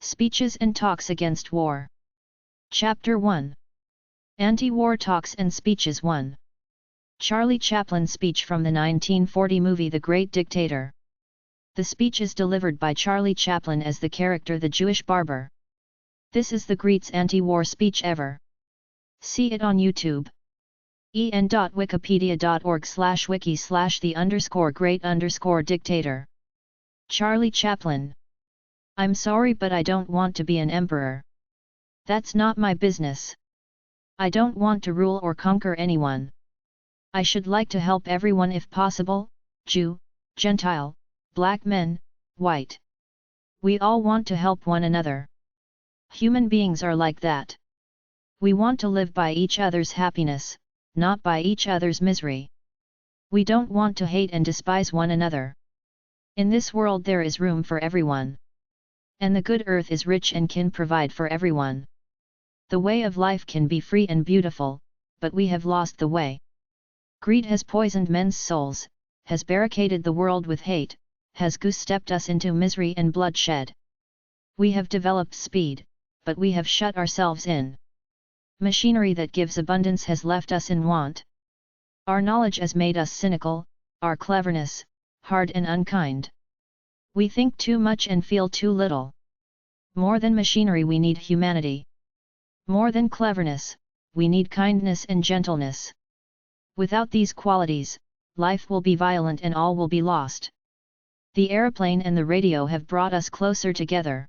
Speeches and Talks Against War. Chapter 1. Anti-War Talks and Speeches 1. Charlie Chaplin's speech from the 1940 movie The Great Dictator. The speech is delivered by Charlie Chaplin as the character the Jewish barber. This is the greatest anti-war speech ever. See it on YouTube. en.wikipedia.org/wiki/the_great_dictator. Charlie Chaplin. I'm sorry, but I don't want to be an emperor. That's not my business. I don't want to rule or conquer anyone. I should like to help everyone if possible, Jew, Gentile, black men, white. We all want to help one another. Human beings are like that. We want to live by each other's happiness, not by each other's misery. We don't want to hate and despise one another. In this world there is room for everyone. And the good earth is rich and can provide for everyone. The way of life can be free and beautiful, but we have lost the way. Greed has poisoned men's souls, has barricaded the world with hate, has goose-stepped us into misery and bloodshed. We have developed speed, but we have shut ourselves in. Machinery that gives abundance has left us in want. Our knowledge has made us cynical, our cleverness, hard and unkind. We think too much and feel too little. More than machinery we need humanity. More than cleverness, we need kindness and gentleness. Without these qualities, life will be violent and all will be lost. The airplane and the radio have brought us closer together.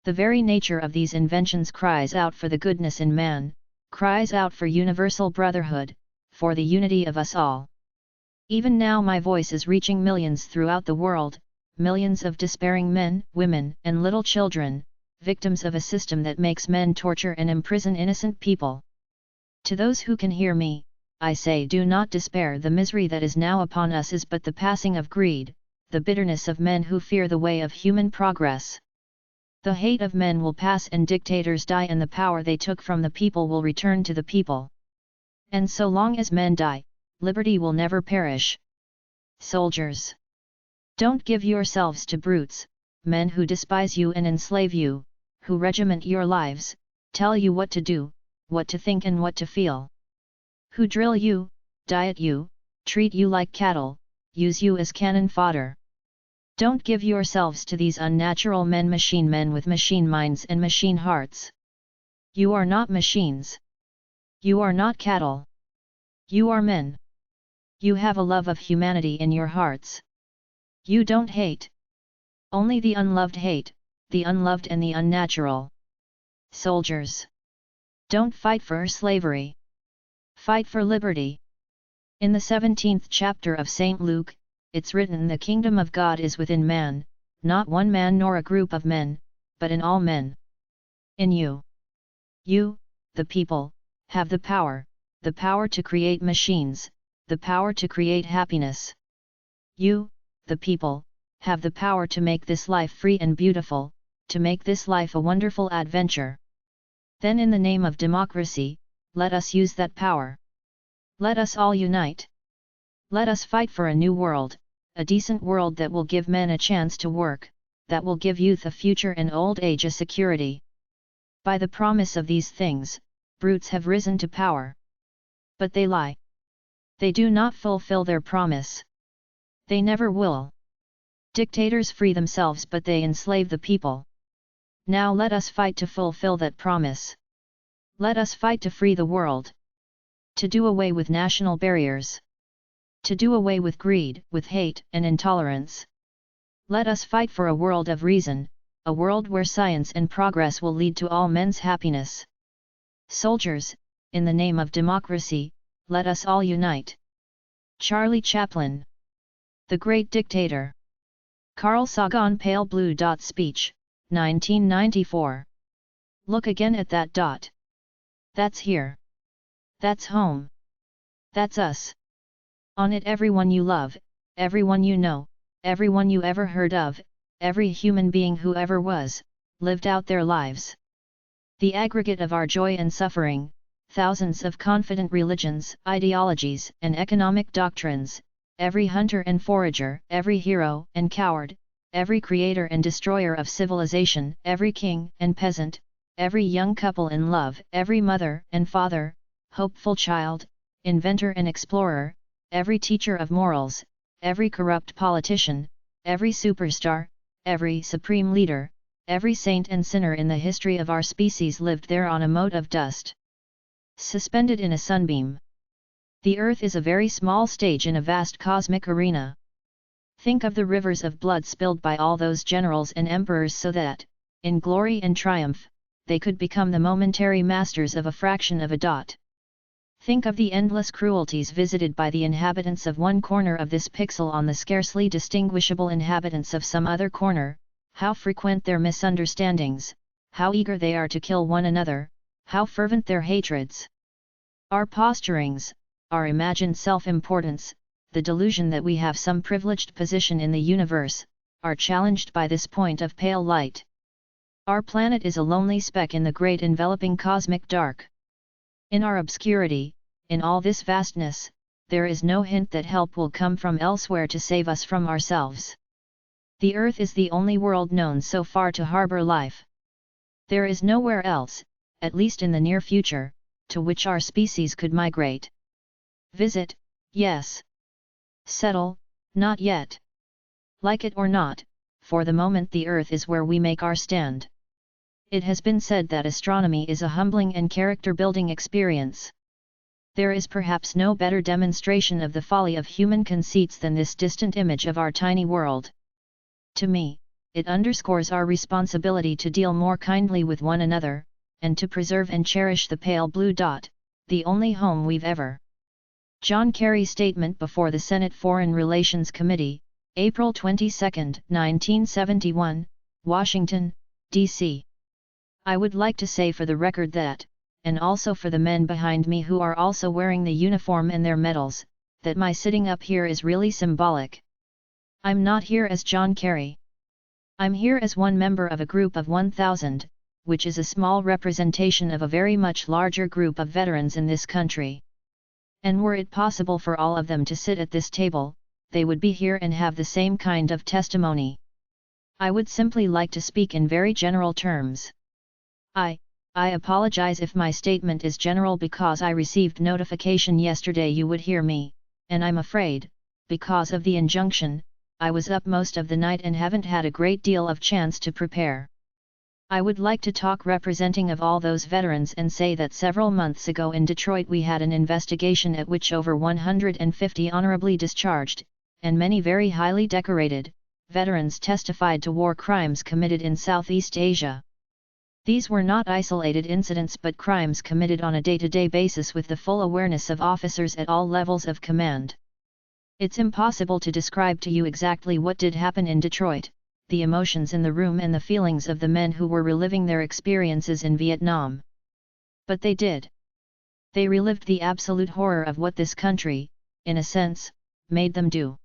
The very nature of these inventions cries out for the goodness in man, cries out for universal brotherhood, for the unity of us all. Even now my voice is reaching millions throughout the world, millions of despairing men, women, and little children, victims of a system that makes men torture and imprison innocent people. To those who can hear me, I say, do not despair. The misery that is now upon us is but the passing of greed, the bitterness of men who fear the way of human progress. The hate of men will pass and dictators die, and the power they took from the people will return to the people. And so long as men die, liberty will never perish. Soldiers, don't give yourselves to brutes, men who despise you and enslave you, who regiment your lives, tell you what to do, what to think and what to feel. Who drill you, diet you, treat you like cattle, use you as cannon fodder. Don't give yourselves to these unnatural men with machine minds and machine hearts. You are not machines. You are not cattle. You are men. You have a love of humanity in your hearts. You don't hate. Only the unloved hate, the unloved and the unnatural. Soldiers, don't fight for slavery. Fight for liberty. In the 17th chapter of St. Luke, it's written, the kingdom of God is within man, not one man nor a group of men, but in all men. In you. You, the people, have the power to create machines, the power to create happiness. You, the people, have the power to make this life free and beautiful, to make this life a wonderful adventure. Then in the name of democracy, let us use that power. Let us all unite. Let us fight for a new world, a decent world that will give men a chance to work, that will give youth a future and old age a security. By the promise of these things, brutes have risen to power. But they lie. They do not fulfill their promise. They never will. Dictators free themselves, but they enslave the people. Now let us fight to fulfill that promise. Let us fight to free the world. To do away with national barriers. To do away with greed, with hate and intolerance. Let us fight for a world of reason, a world where science and progress will lead to all men's happiness. Soldiers, in the name of democracy, let us all unite. Charlie Chaplin. The Great Dictator. Carl Sagan, Pale Blue. Speech, 1994. Look again at that dot. That's here. That's home. That's us. On it everyone you love, everyone you know, everyone you ever heard of, every human being who ever was, lived out their lives. The aggregate of our joy and suffering, thousands of confident religions, ideologies, and economic doctrines, every hunter and forager, every hero and coward, every creator and destroyer of civilization, every king and peasant, every young couple in love, every mother and father, hopeful child, inventor and explorer, every teacher of morals, every corrupt politician, every superstar, every supreme leader, every saint and sinner in the history of our species lived there on a mote of dust, suspended in a sunbeam. The Earth is a very small stage in a vast cosmic arena. Think of the rivers of blood spilled by all those generals and emperors so that, in glory and triumph, they could become the momentary masters of a fraction of a dot. Think of the endless cruelties visited by the inhabitants of one corner of this pixel on the scarcely distinguishable inhabitants of some other corner, how frequent their misunderstandings, how eager they are to kill one another, how fervent their hatreds. Our posturings, our imagined self-importance, the delusion that we have some privileged position in the universe, are challenged by this point of pale light. Our planet is a lonely speck in the great enveloping cosmic dark. In our obscurity, in all this vastness, there is no hint that help will come from elsewhere to save us from ourselves. The Earth is the only world known so far to harbor life. There is nowhere else, at least in the near future, to which our species could migrate. Visit, yes. Settle, not yet. Like it or not, for the moment the Earth is where we make our stand. It has been said that astronomy is a humbling and character-building experience. There is perhaps no better demonstration of the folly of human conceits than this distant image of our tiny world. To me, it underscores our responsibility to deal more kindly with one another, and to preserve and cherish the pale blue dot, the only home we've ever. John Kerry's statement before the Senate Foreign Relations Committee, April 22, 1971, Washington, D.C. I would like to say for the record that, and also for the men behind me who are also wearing the uniform and their medals, that my sitting up here is really symbolic. I'm not here as John Kerry. I'm here as one member of a group of 1,000, which is a small representation of a very much larger group of veterans in this country. And were it possible for all of them to sit at this table, they would be here and have the same kind of testimony. I would simply like to speak in very general terms. I apologize if my statement is general because I received notification yesterday you would hear me, and I'm afraid, because of the injunction, I was up most of the night and haven't had a great deal of chance to prepare. I would like to talk representing of all those veterans and say that several months ago in Detroit we had an investigation at which over 150 honorably discharged, and many very highly decorated, veterans testified to war crimes committed in Southeast Asia. These were not isolated incidents but crimes committed on a day-to-day basis with the full awareness of officers at all levels of command. It's impossible to describe to you exactly what did happen in Detroit, the emotions in the room and the feelings of the men who were reliving their experiences in Vietnam. But they did. They relived the absolute horror of what this country, in a sense, made them do.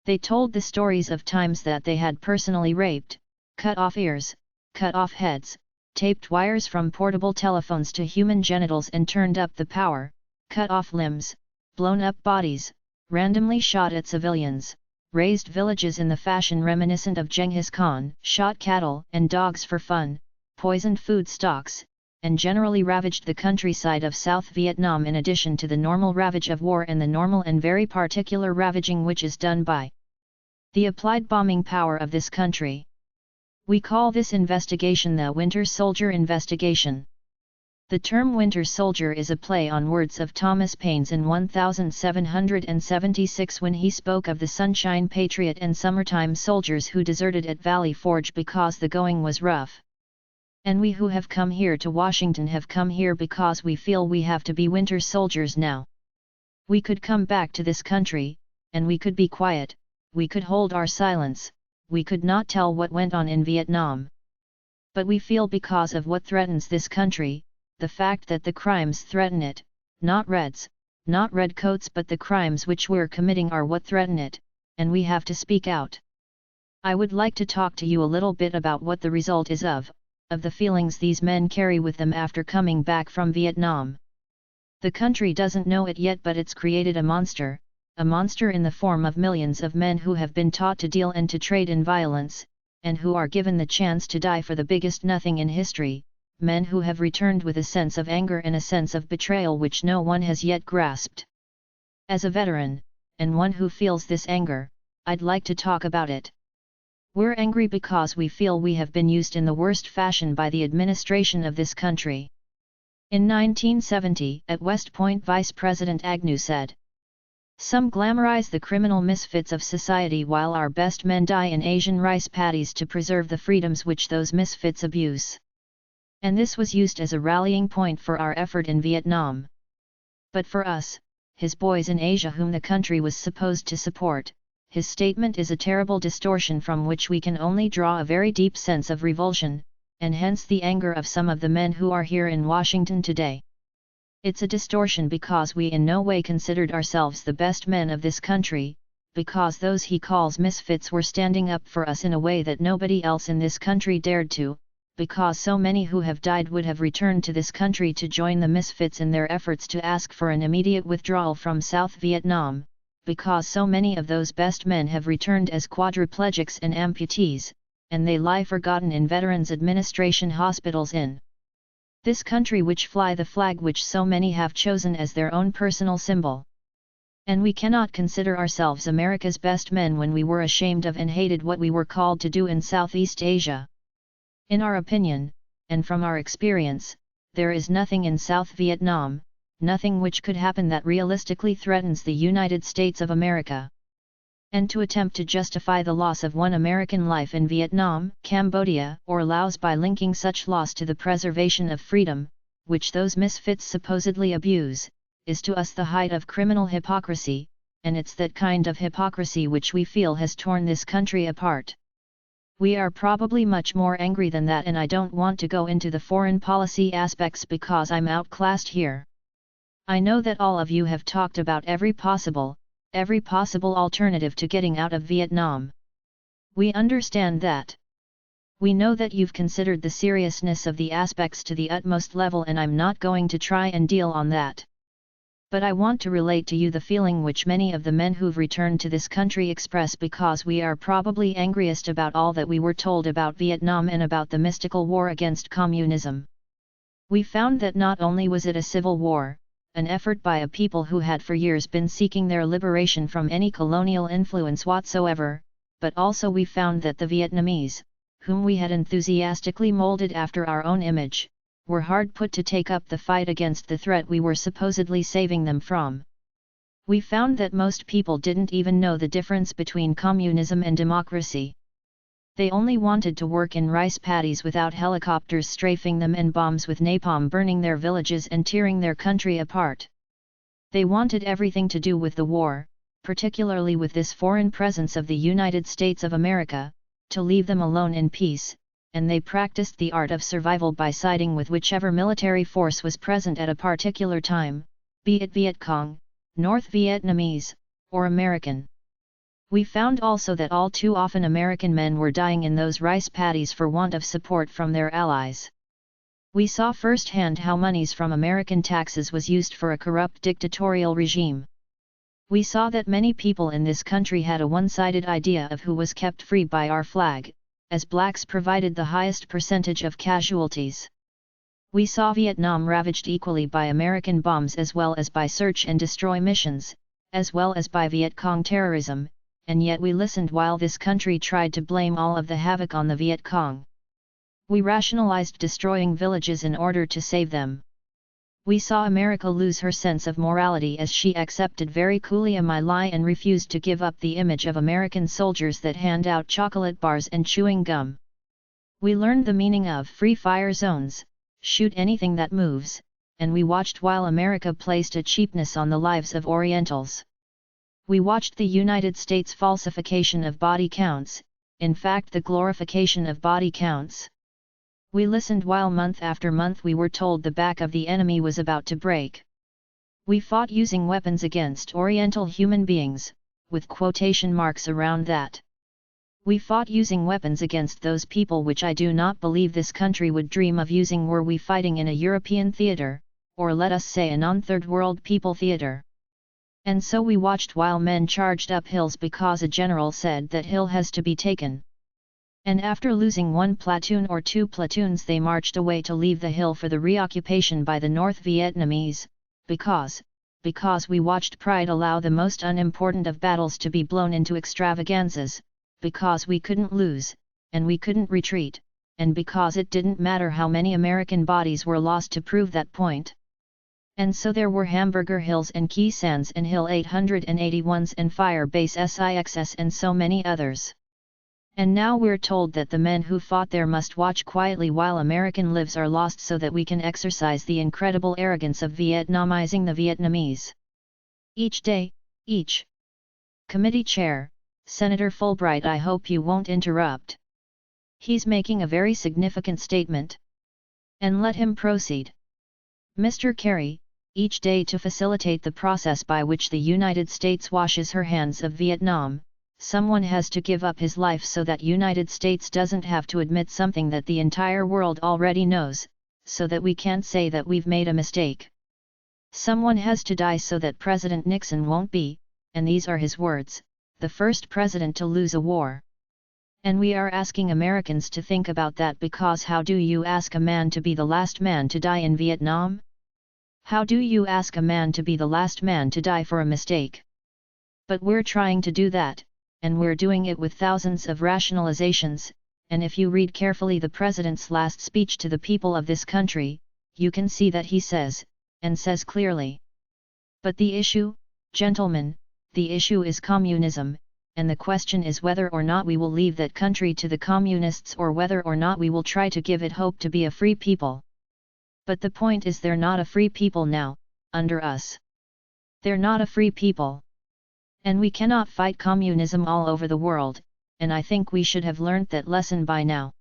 They told the stories of times that they had personally raped, cut off ears, cut off heads, taped wires from portable telephones to human genitals and turned up the power, cut off limbs, blown up bodies, randomly shot at civilians, razed villages in the fashion reminiscent of Genghis Khan, shot cattle and dogs for fun, poisoned food stocks, and generally ravaged the countryside of South Vietnam in addition to the normal ravage of war and the normal and very particular ravaging which is done by the applied bombing power of this country. We call this investigation the Winter Soldier Investigation. The term Winter Soldier is a play on words of Thomas Paine's in 1776 when he spoke of the Sunshine Patriot and summertime soldiers who deserted at Valley Forge because the going was rough. And we who have come here to Washington have come here because we feel we have to be winter soldiers now. We could come back to this country, and we could be quiet, we could hold our silence, we could not tell what went on in Vietnam. But we feel because of what threatens this country, the fact that the crimes threaten it, not reds, not redcoats but the crimes which we're committing are what threaten it, and we have to speak out. I would like to talk to you a little bit about what the result is of the feelings these men carry with them after coming back from Vietnam. The country doesn't know it yet but it's created a monster, a monster in the form of millions of men who have been taught to deal and to trade in violence, and who are given the chance to die for the biggest nothing in history, men who have returned with a sense of anger and a sense of betrayal which no one has yet grasped. As a veteran, and one who feels this anger, I'd like to talk about it. We're angry because we feel we have been used in the worst fashion by the administration of this country. In 1970, at West Point, Vice President Agnew said, "Some glamorize the criminal misfits of society while our best men die in Asian rice paddies to preserve the freedoms which those misfits abuse." And this was used as a rallying point for our effort in Vietnam. But for us, his boys in Asia whom the country was supposed to support, his statement is a terrible distortion from which we can only draw a very deep sense of revulsion, and hence the anger of some of the men who are here in Washington today. It's a distortion because we in no way considered ourselves the best men of this country, because those he calls misfits were standing up for us in a way that nobody else in this country dared to, because so many who have died would have returned to this country to join the misfits in their efforts to ask for an immediate withdrawal from South Vietnam, because so many of those best men have returned as quadriplegics and amputees, and they lie forgotten in Veterans Administration hospitals in this country which fly the flag which so many have chosen as their own personal symbol. And we cannot consider ourselves America's best men when we were ashamed of and hated what we were called to do in Southeast Asia. In our opinion, and from our experience, there is nothing in South Vietnam, nothing which could happen that realistically threatens the United States of America. And to attempt to justify the loss of one American life in Vietnam, Cambodia, or Laos by linking such loss to the preservation of freedom, which those misfits supposedly abuse, is to us the height of criminal hypocrisy, and it's that kind of hypocrisy which we feel has torn this country apart. We are probably much more angry than that, and I don't want to go into the foreign policy aspects because I'm outclassed here. I know that all of you have talked about every possible alternative to getting out of Vietnam. We understand that. We know that you've considered the seriousness of the aspects to the utmost level, and I'm not going to try and deal on that. But I want to relate to you the feeling which many of the men who've returned to this country express, because we are probably angriest about all that we were told about Vietnam and about the mystical war against communism. We found that not only was it a civil war, an effort by a people who had for years been seeking their liberation from any colonial influence whatsoever, but also we found that the Vietnamese, whom we had enthusiastically molded after our own image, were hard put to take up the fight against the threat we were supposedly saving them from. We found that most people didn't even know the difference between communism and democracy. They only wanted to work in rice paddies without helicopters strafing them and bombs with napalm burning their villages and tearing their country apart. They wanted everything to do with the war, particularly with this foreign presence of the United States of America, to leave them alone in peace, and they practiced the art of survival by siding with whichever military force was present at a particular time, be it Viet Cong, North Vietnamese, or American. We found also that all too often American men were dying in those rice paddies for want of support from their allies. We saw firsthand how monies from American taxes was used for a corrupt dictatorial regime. We saw that many people in this country had a one-sided idea of who was kept free by our flag, as blacks provided the highest percentage of casualties. We saw Vietnam ravaged equally by American bombs as well as by search and destroy missions, as well as by Viet Cong terrorism, and yet we listened while this country tried to blame all of the havoc on the Viet Cong. We rationalized destroying villages in order to save them. We saw America lose her sense of morality as she accepted very coolly my lie and refused to give up the image of American soldiers that hand out chocolate bars and chewing gum. We learned the meaning of free fire zones, shoot anything that moves, and we watched while America placed a cheapness on the lives of Orientals. We watched the United States falsification of body counts, in fact the glorification of body counts. We listened while month after month we were told the back of the enemy was about to break. We fought using weapons against Oriental human beings, with quotation marks around that. We fought using weapons against those people which I do not believe this country would dream of using were we fighting in a European theater, or let us say a non-third world people theater. And so we watched while men charged up hills because a general said that hill has to be taken. And after losing one platoon or two platoons they marched away to leave the hill for the reoccupation by the North Vietnamese, because we watched pride allow the most unimportant of battles to be blown into extravaganzas, because we couldn't lose, and we couldn't retreat, and because it didn't matter how many American bodies were lost to prove that point. And so there were Hamburger Hills and Key Sands and Hill 881s and Fire Base SIXS and so many others. And now we're told that the men who fought there must watch quietly while American lives are lost so that we can exercise the incredible arrogance of Vietnamizing the Vietnamese. Each day, each. Committee Chair, Senator Fulbright, I hope you won't interrupt. He's making a very significant statement. And let him proceed. Mr. Kerry, each day to facilitate the process by which the United States washes her hands of Vietnam, someone has to give up his life so that United States doesn't have to admit something that the entire world already knows, so that we can't say that we've made a mistake. Someone has to die so that President Nixon won't be, and these are his words, the first president to lose a war. And we are asking Americans to think about that, because how do you ask a man to be the last man to die in Vietnam? How do you ask a man to be the last man to die for a mistake? But we're trying to do that, and we're doing it with thousands of rationalizations, and if you read carefully the President's last speech to the people of this country, you can see that he says, and says clearly. But the issue, gentlemen, the issue is communism, and the question is whether or not we will leave that country to the communists or whether or not we will try to give it hope to be a free people. But the point is they're not a free people now, under us. They're not a free people. And we cannot fight communism all over the world, and I think we should have learnt that lesson by now.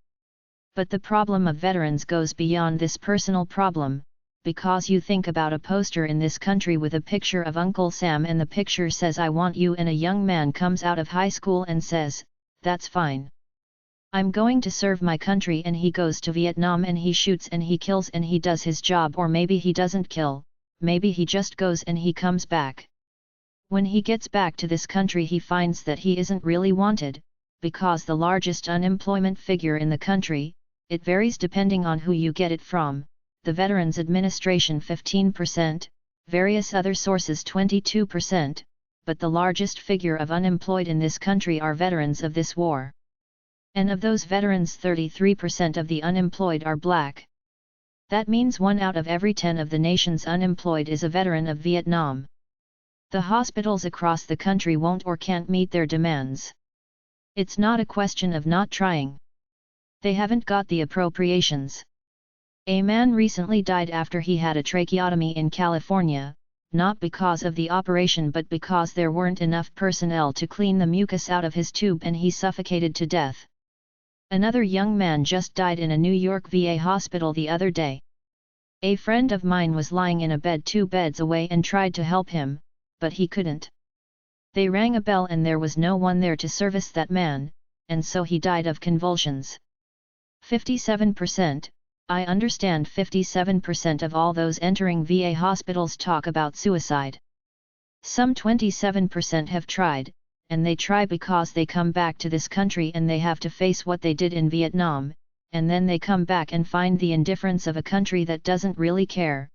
But the problem of veterans goes beyond this personal problem, because you think about a poster in this country with a picture of Uncle Sam and the picture says I want you, and a young man comes out of high school and says, that's fine. I'm going to serve my country, and he goes to Vietnam and he shoots and he kills and he does his job, or maybe he doesn't kill, maybe he just goes and he comes back. When he gets back to this country he finds that he isn't really wanted, because the largest unemployment figure in the country, it varies depending on who you get it from, the Veterans Administration 15%, various other sources 22%, but the largest figure of unemployed in this country are veterans of this war. And of those veterans 33% of the unemployed are black. That means 1 out of every 10 of the nation's unemployed is a veteran of Vietnam. The hospitals across the country won't or can't meet their demands. It's not a question of not trying. They haven't got the appropriations. A man recently died after he had a tracheotomy in California, not because of the operation but because there weren't enough personnel to clean the mucus out of his tube and he suffocated to death. Another young man just died in a New York VA hospital the other day. A friend of mine was lying in a bed 2 beds away and tried to help him, but he couldn't. They rang a bell and there was no one there to service that man, and so he died of convulsions. 57%, I understand 57% of all those entering VA hospitals talk about suicide. Some 27% have tried, and they try because they come back to this country and they have to face what they did in Vietnam, and then they come back and find the indifference of a country that doesn't really care,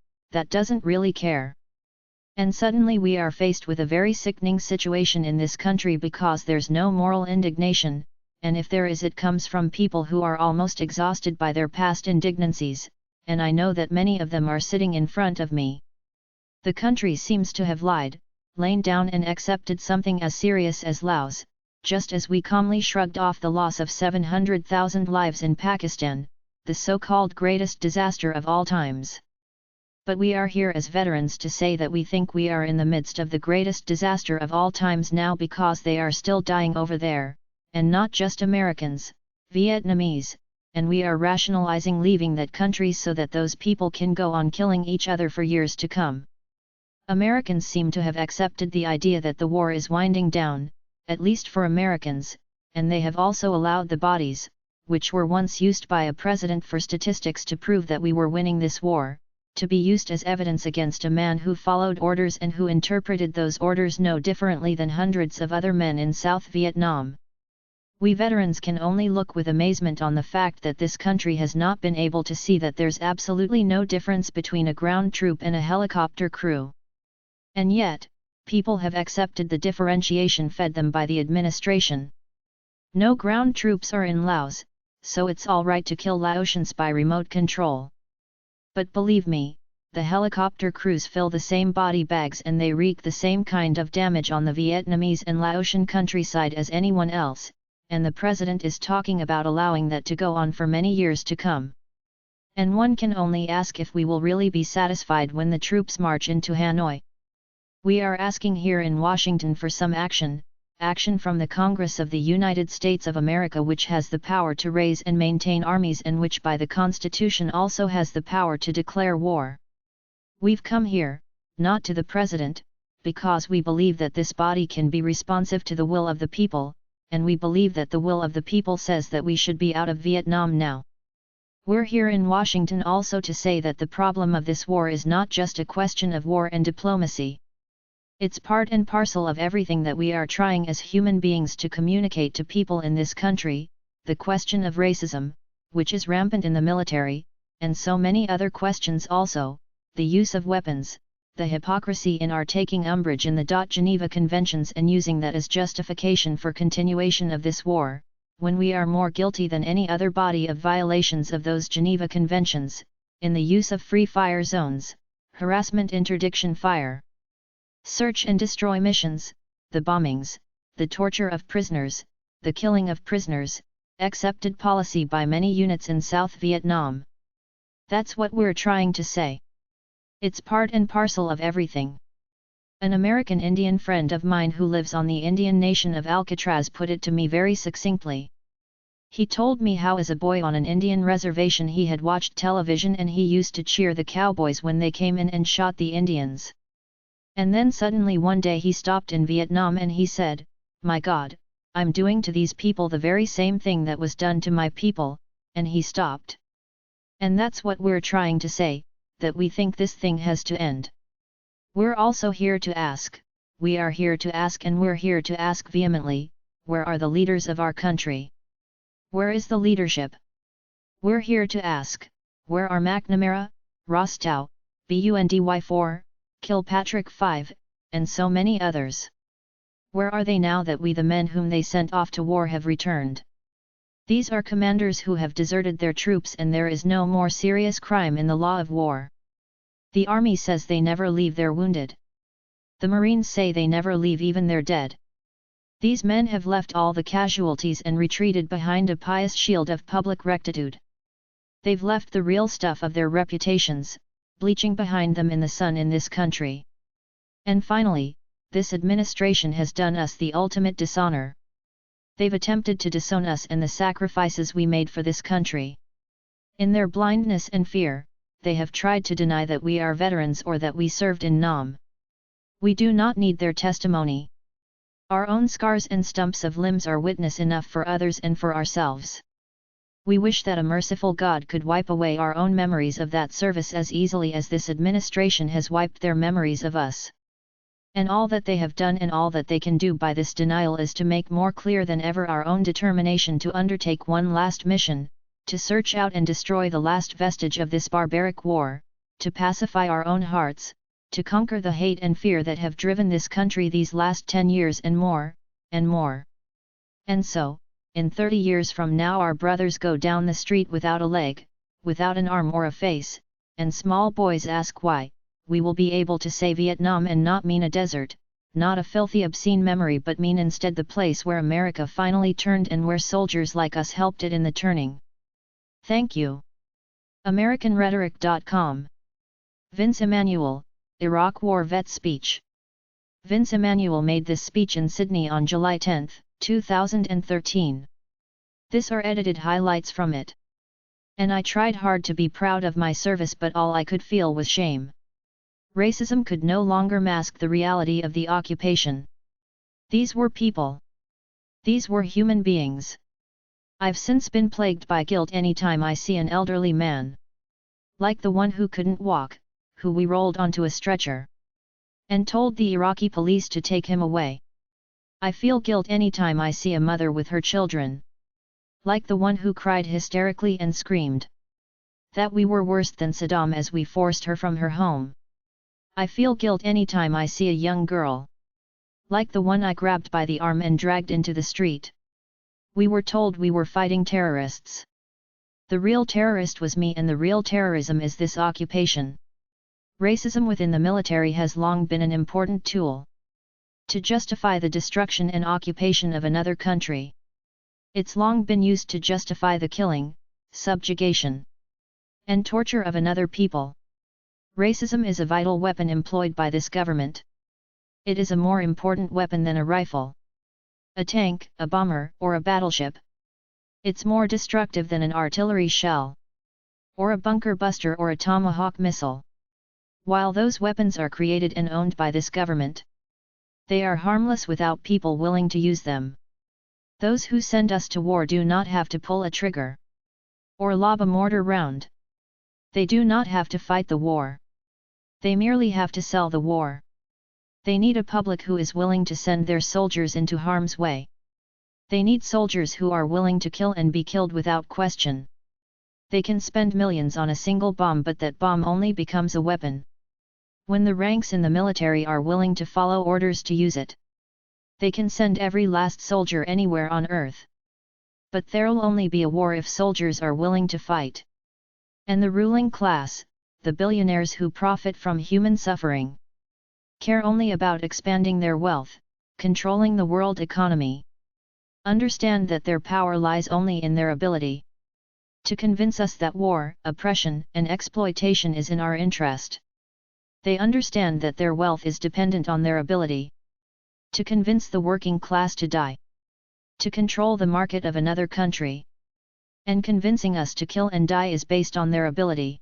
And suddenly we are faced with a very sickening situation in this country because there's no moral indignation, and if there is it comes from people who are almost exhausted by their past indignancies, and I know that many of them are sitting in front of me. The country seems to have lied, lain down and accepted something as serious as Laos, just as we calmly shrugged off the loss of 700,000 lives in Pakistan, the so-called greatest disaster of all times. But we are here as veterans to say that we think we are in the midst of the greatest disaster of all times now because they are still dying over there, and not just Americans, Vietnamese, and we are rationalizing leaving that country so that those people can go on killing each other for years to come. Americans seem to have accepted the idea that the war is winding down, at least for Americans, and they have also allowed the bodies, which were once used by a president for statistics to prove that we were winning this war, to be used as evidence against a man who followed orders and who interpreted those orders no differently than hundreds of other men in South Vietnam. We veterans can only look with amazement on the fact that this country has not been able to see that there's absolutely no difference between a ground troop and a helicopter crew. And yet, people have accepted the differentiation fed them by the administration. No ground troops are in Laos, so it's all right to kill Laotians by remote control. But believe me, the helicopter crews fill the same body bags and they wreak the same kind of damage on the Vietnamese and Laotian countryside as anyone else, and the president is talking about allowing that to go on for many years to come. And one can only ask if we will really be satisfied when the troops march into Hanoi. We are asking here in Washington for some action from the Congress of the United States of America, which has the power to raise and maintain armies and which by the Constitution also has the power to declare war. We've come here, not to the president, because we believe that this body can be responsive to the will of the people, and we believe that the will of the people says that we should be out of Vietnam now. We're here in Washington also to say that the problem of this war is not just a question of war and diplomacy. It's part and parcel of everything that we are trying as human beings to communicate to people in this country, the question of racism, which is rampant in the military, and so many other questions also, the use of weapons, the hypocrisy in our taking umbrage in the Geneva Conventions and using that as justification for continuation of this war, when we are more guilty than any other body of violations of those Geneva Conventions, in the use of free fire zones, harassment, interdiction fire, search and destroy missions, the bombings, the torture of prisoners, the killing of prisoners, accepted policy by many units in South Vietnam. That's what we're trying to say. It's part and parcel of everything. An American Indian friend of mine who lives on the Indian nation of Alcatraz put it to me very succinctly. He told me how as a boy on an Indian reservation he had watched television and he used to cheer the cowboys when they came in and shot the Indians. And then suddenly one day he stopped in Vietnam and he said, "My God, I'm doing to these people the very same thing that was done to my people," and he stopped. And that's what we're trying to say, that we think this thing has to end. We're also here to ask, we are here to ask and we're here to ask vehemently, where are the leaders of our country? Where is the leadership? We're here to ask, where are McNamara, Rostow, Bundy4, Kilpatrick 5, and so many others? Where are they now that we the men whom they sent off to war have returned? These are commanders who have deserted their troops and there is no more serious crime in the law of war. The army says they never leave their wounded. The Marines say they never leave even their dead. These men have left all the casualties and retreated behind a pious shield of public rectitude. They've left the real stuff of their reputations, bleaching behind them in the sun in this country. And finally, this administration has done us the ultimate dishonor. They've attempted to disown us and the sacrifices we made for this country. In their blindness and fear, they have tried to deny that we are veterans or that we served in Nam. We do not need their testimony. Our own scars and stumps of limbs are witness enough for others and for ourselves. We wish that a merciful God could wipe away our own memories of that service as easily as this administration has wiped their memories of us. And all that they have done and all that they can do by this denial is to make more clear than ever our own determination to undertake one last mission, to search out and destroy the last vestige of this barbaric war, to pacify our own hearts, to conquer the hate and fear that have driven this country these last 10 years and more, and more. And so, in 30 years from now our brothers go down the street without a leg, without an arm or a face, and small boys ask why, we will be able to say Vietnam and not mean a desert, not a filthy obscene memory but mean instead the place where America finally turned and where soldiers like us helped it in the turning. Thank you. AmericanRhetoric.com. Vince Emanuel, Iraq War Vet Speech. Vince Emanuel made this speech in Sydney on July 10, 2013. This are edited highlights from it. And I tried hard to be proud of my service but all I could feel was shame. Racism could no longer mask the reality of the occupation. These were people. These were human beings. I've since been plagued by guilt any time I see an elderly man. Like the one who couldn't walk, who we rolled onto a stretcher and told the Iraqi police to take him away. I feel guilt anytime I see a mother with her children, like the one who cried hysterically and screamed that we were worse than Saddam as we forced her from her home. I feel guilt anytime I see a young girl, like the one I grabbed by the arm and dragged into the street. We were told we were fighting terrorists. The real terrorist was me, and the real terrorism is this occupation. Racism within the military has long been an important tool to justify the destruction and occupation of another country. It's long been used to justify the killing, subjugation, and torture of another people. Racism is a vital weapon employed by this government. It is a more important weapon than a rifle, a tank, a bomber, or a battleship. It's more destructive than an artillery shell, or a bunker buster or a tomahawk missile. While those weapons are created and owned by this government, they are harmless without people willing to use them. Those who send us to war do not have to pull a trigger or lob a mortar round. They do not have to fight the war. They merely have to sell the war. They need a public who is willing to send their soldiers into harm's way. They need soldiers who are willing to kill and be killed without question. They can spend millions on a single bomb, but that bomb only becomes a weapon when the ranks in the military are willing to follow orders to use it. They can send every last soldier anywhere on earth. But there'll only be a war if soldiers are willing to fight. And the ruling class, the billionaires who profit from human suffering, care only about expanding their wealth, controlling the world economy. Understand that their power lies only in their ability to convince us that war, oppression, and exploitation is in our interest. They understand that their wealth is dependent on their ability to convince the working class to die, to control the market of another country, and convincing us to kill and die is based on their ability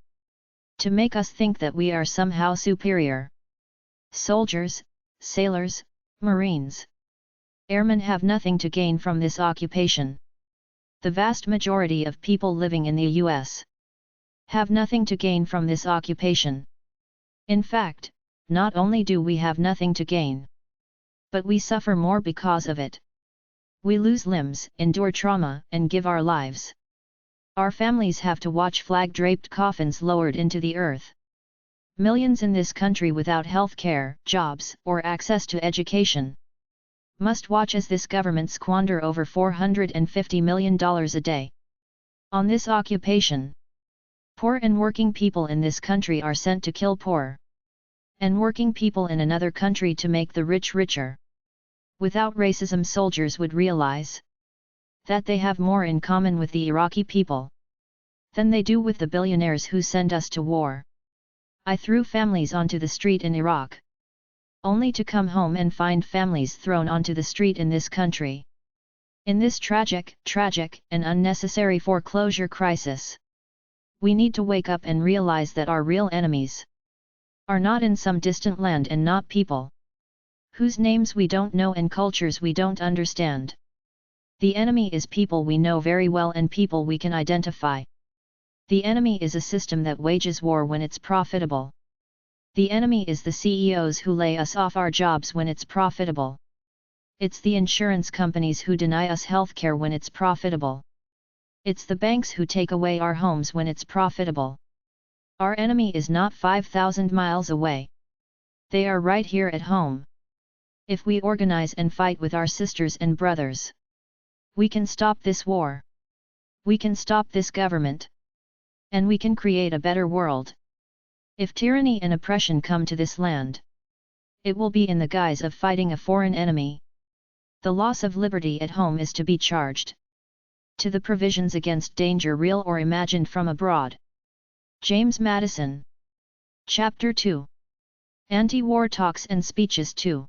to make us think that we are somehow superior. Soldiers, sailors, Marines, airmen have nothing to gain from this occupation. The vast majority of people living in the US have nothing to gain from this occupation. In fact, not only do we have nothing to gain, but we suffer more because of it. We lose limbs, endure trauma, and give our lives. Our families have to watch flag-draped coffins lowered into the earth. Millions in this country without health care, jobs, or access to education must watch as this government squander over $450 million a day on this occupation. Poor and working people in this country are sent to kill poor and working people in another country to make the rich richer. Without racism, soldiers would realize that they have more in common with the Iraqi people than they do with the billionaires who send us to war. I threw families onto the street in Iraq, only to come home and find families thrown onto the street in this country. In this tragic, and unnecessary foreclosure crisis, we need to wake up and realize that our real enemies are not in some distant land and not people whose names we don't know and cultures we don't understand. The enemy is people we know very well and people we can identify. The enemy is a system that wages war when it's profitable. The enemy is the CEOs who lay us off our jobs when it's profitable. It's the insurance companies who deny us healthcare when it's profitable. It's the banks who take away our homes when it's profitable. Our enemy is not 5,000 miles away. They are right here at home. If we organize and fight with our sisters and brothers, we can stop this war. We can stop this government. And we can create a better world. If tyranny and oppression come to this land, it will be in the guise of fighting a foreign enemy. The loss of liberty at home is to be charged to the provisions against danger real or imagined from abroad. James Madison. Chapter 2. Anti-War Talks and Speeches 2.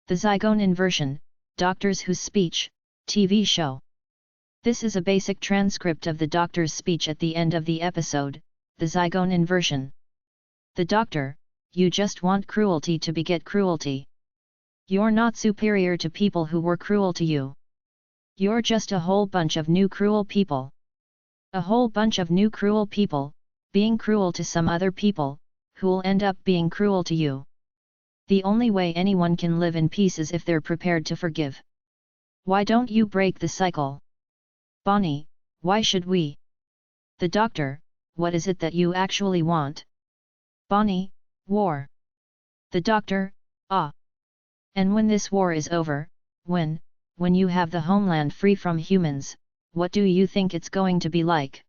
The Zygone Inversion, Doctors Who's Speech, TV Show. This is a basic transcript of the doctor's speech at the end of the episode, The Zygone Inversion. The doctor, you just want cruelty to beget cruelty. You're not superior to people who were cruel to you. You're just a whole bunch of new cruel people. A whole bunch of new cruel people, being cruel to some other people, who'll end up being cruel to you. The only way anyone can live in peace is if they're prepared to forgive. Why don't you break the cycle? Bonnie, why should we? The doctor, what is it that you actually want? Bonnie, war. The doctor, ah. And when this war is over, when you have the homeland free from humans, what do you think it's going to be like?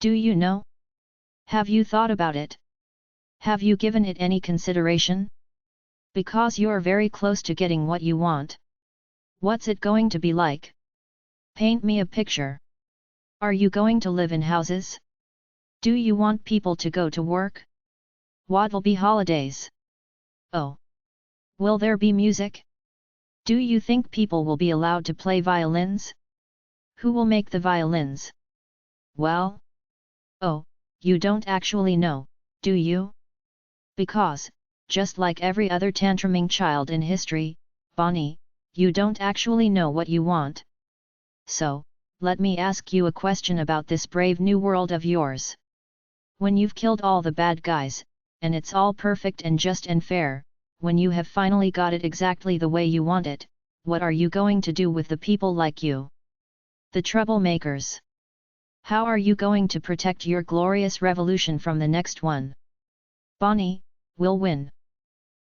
Do you know? Have you thought about it? Have you given it any consideration? Because you're very close to getting what you want. What's it going to be like? Paint me a picture. Are you going to live in houses? Do you want people to go to work? What'll be holidays? Oh. Will there be music? Do you think people will be allowed to play violins? Who will make the violins? Well? Oh, you don't actually know, do you? Because, just like every other tantruming child in history, Bonnie, you don't actually know what you want. So, let me ask you a question about this brave new world of yours. When you've killed all the bad guys, and it's all perfect and just and fair, when you have finally got it exactly the way you want it, what are you going to do with the people like you? The troublemakers. How are you going to protect your glorious revolution from the next one? Bonnie, we'll win.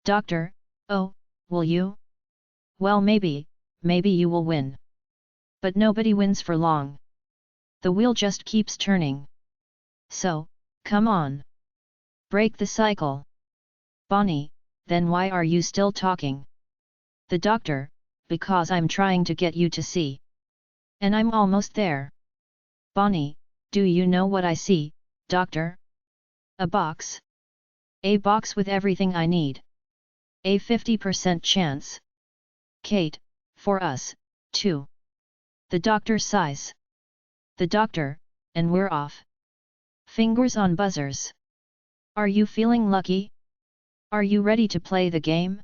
Doctor, oh, will you? Well, maybe you will win. But nobody wins for long. The wheel just keeps turning. So, come on. Break the cycle. Bonnie, then why are you still talking? The doctor, because I'm trying to get you to see. And I'm almost there. Bonnie, do you know what I see, doctor? A box. A box with everything I need. A 50% chance. Kate, for us, too. The doctor sighs. The doctor, and we're off. Fingers on buzzers. Are you feeling lucky? Are you ready to play the game?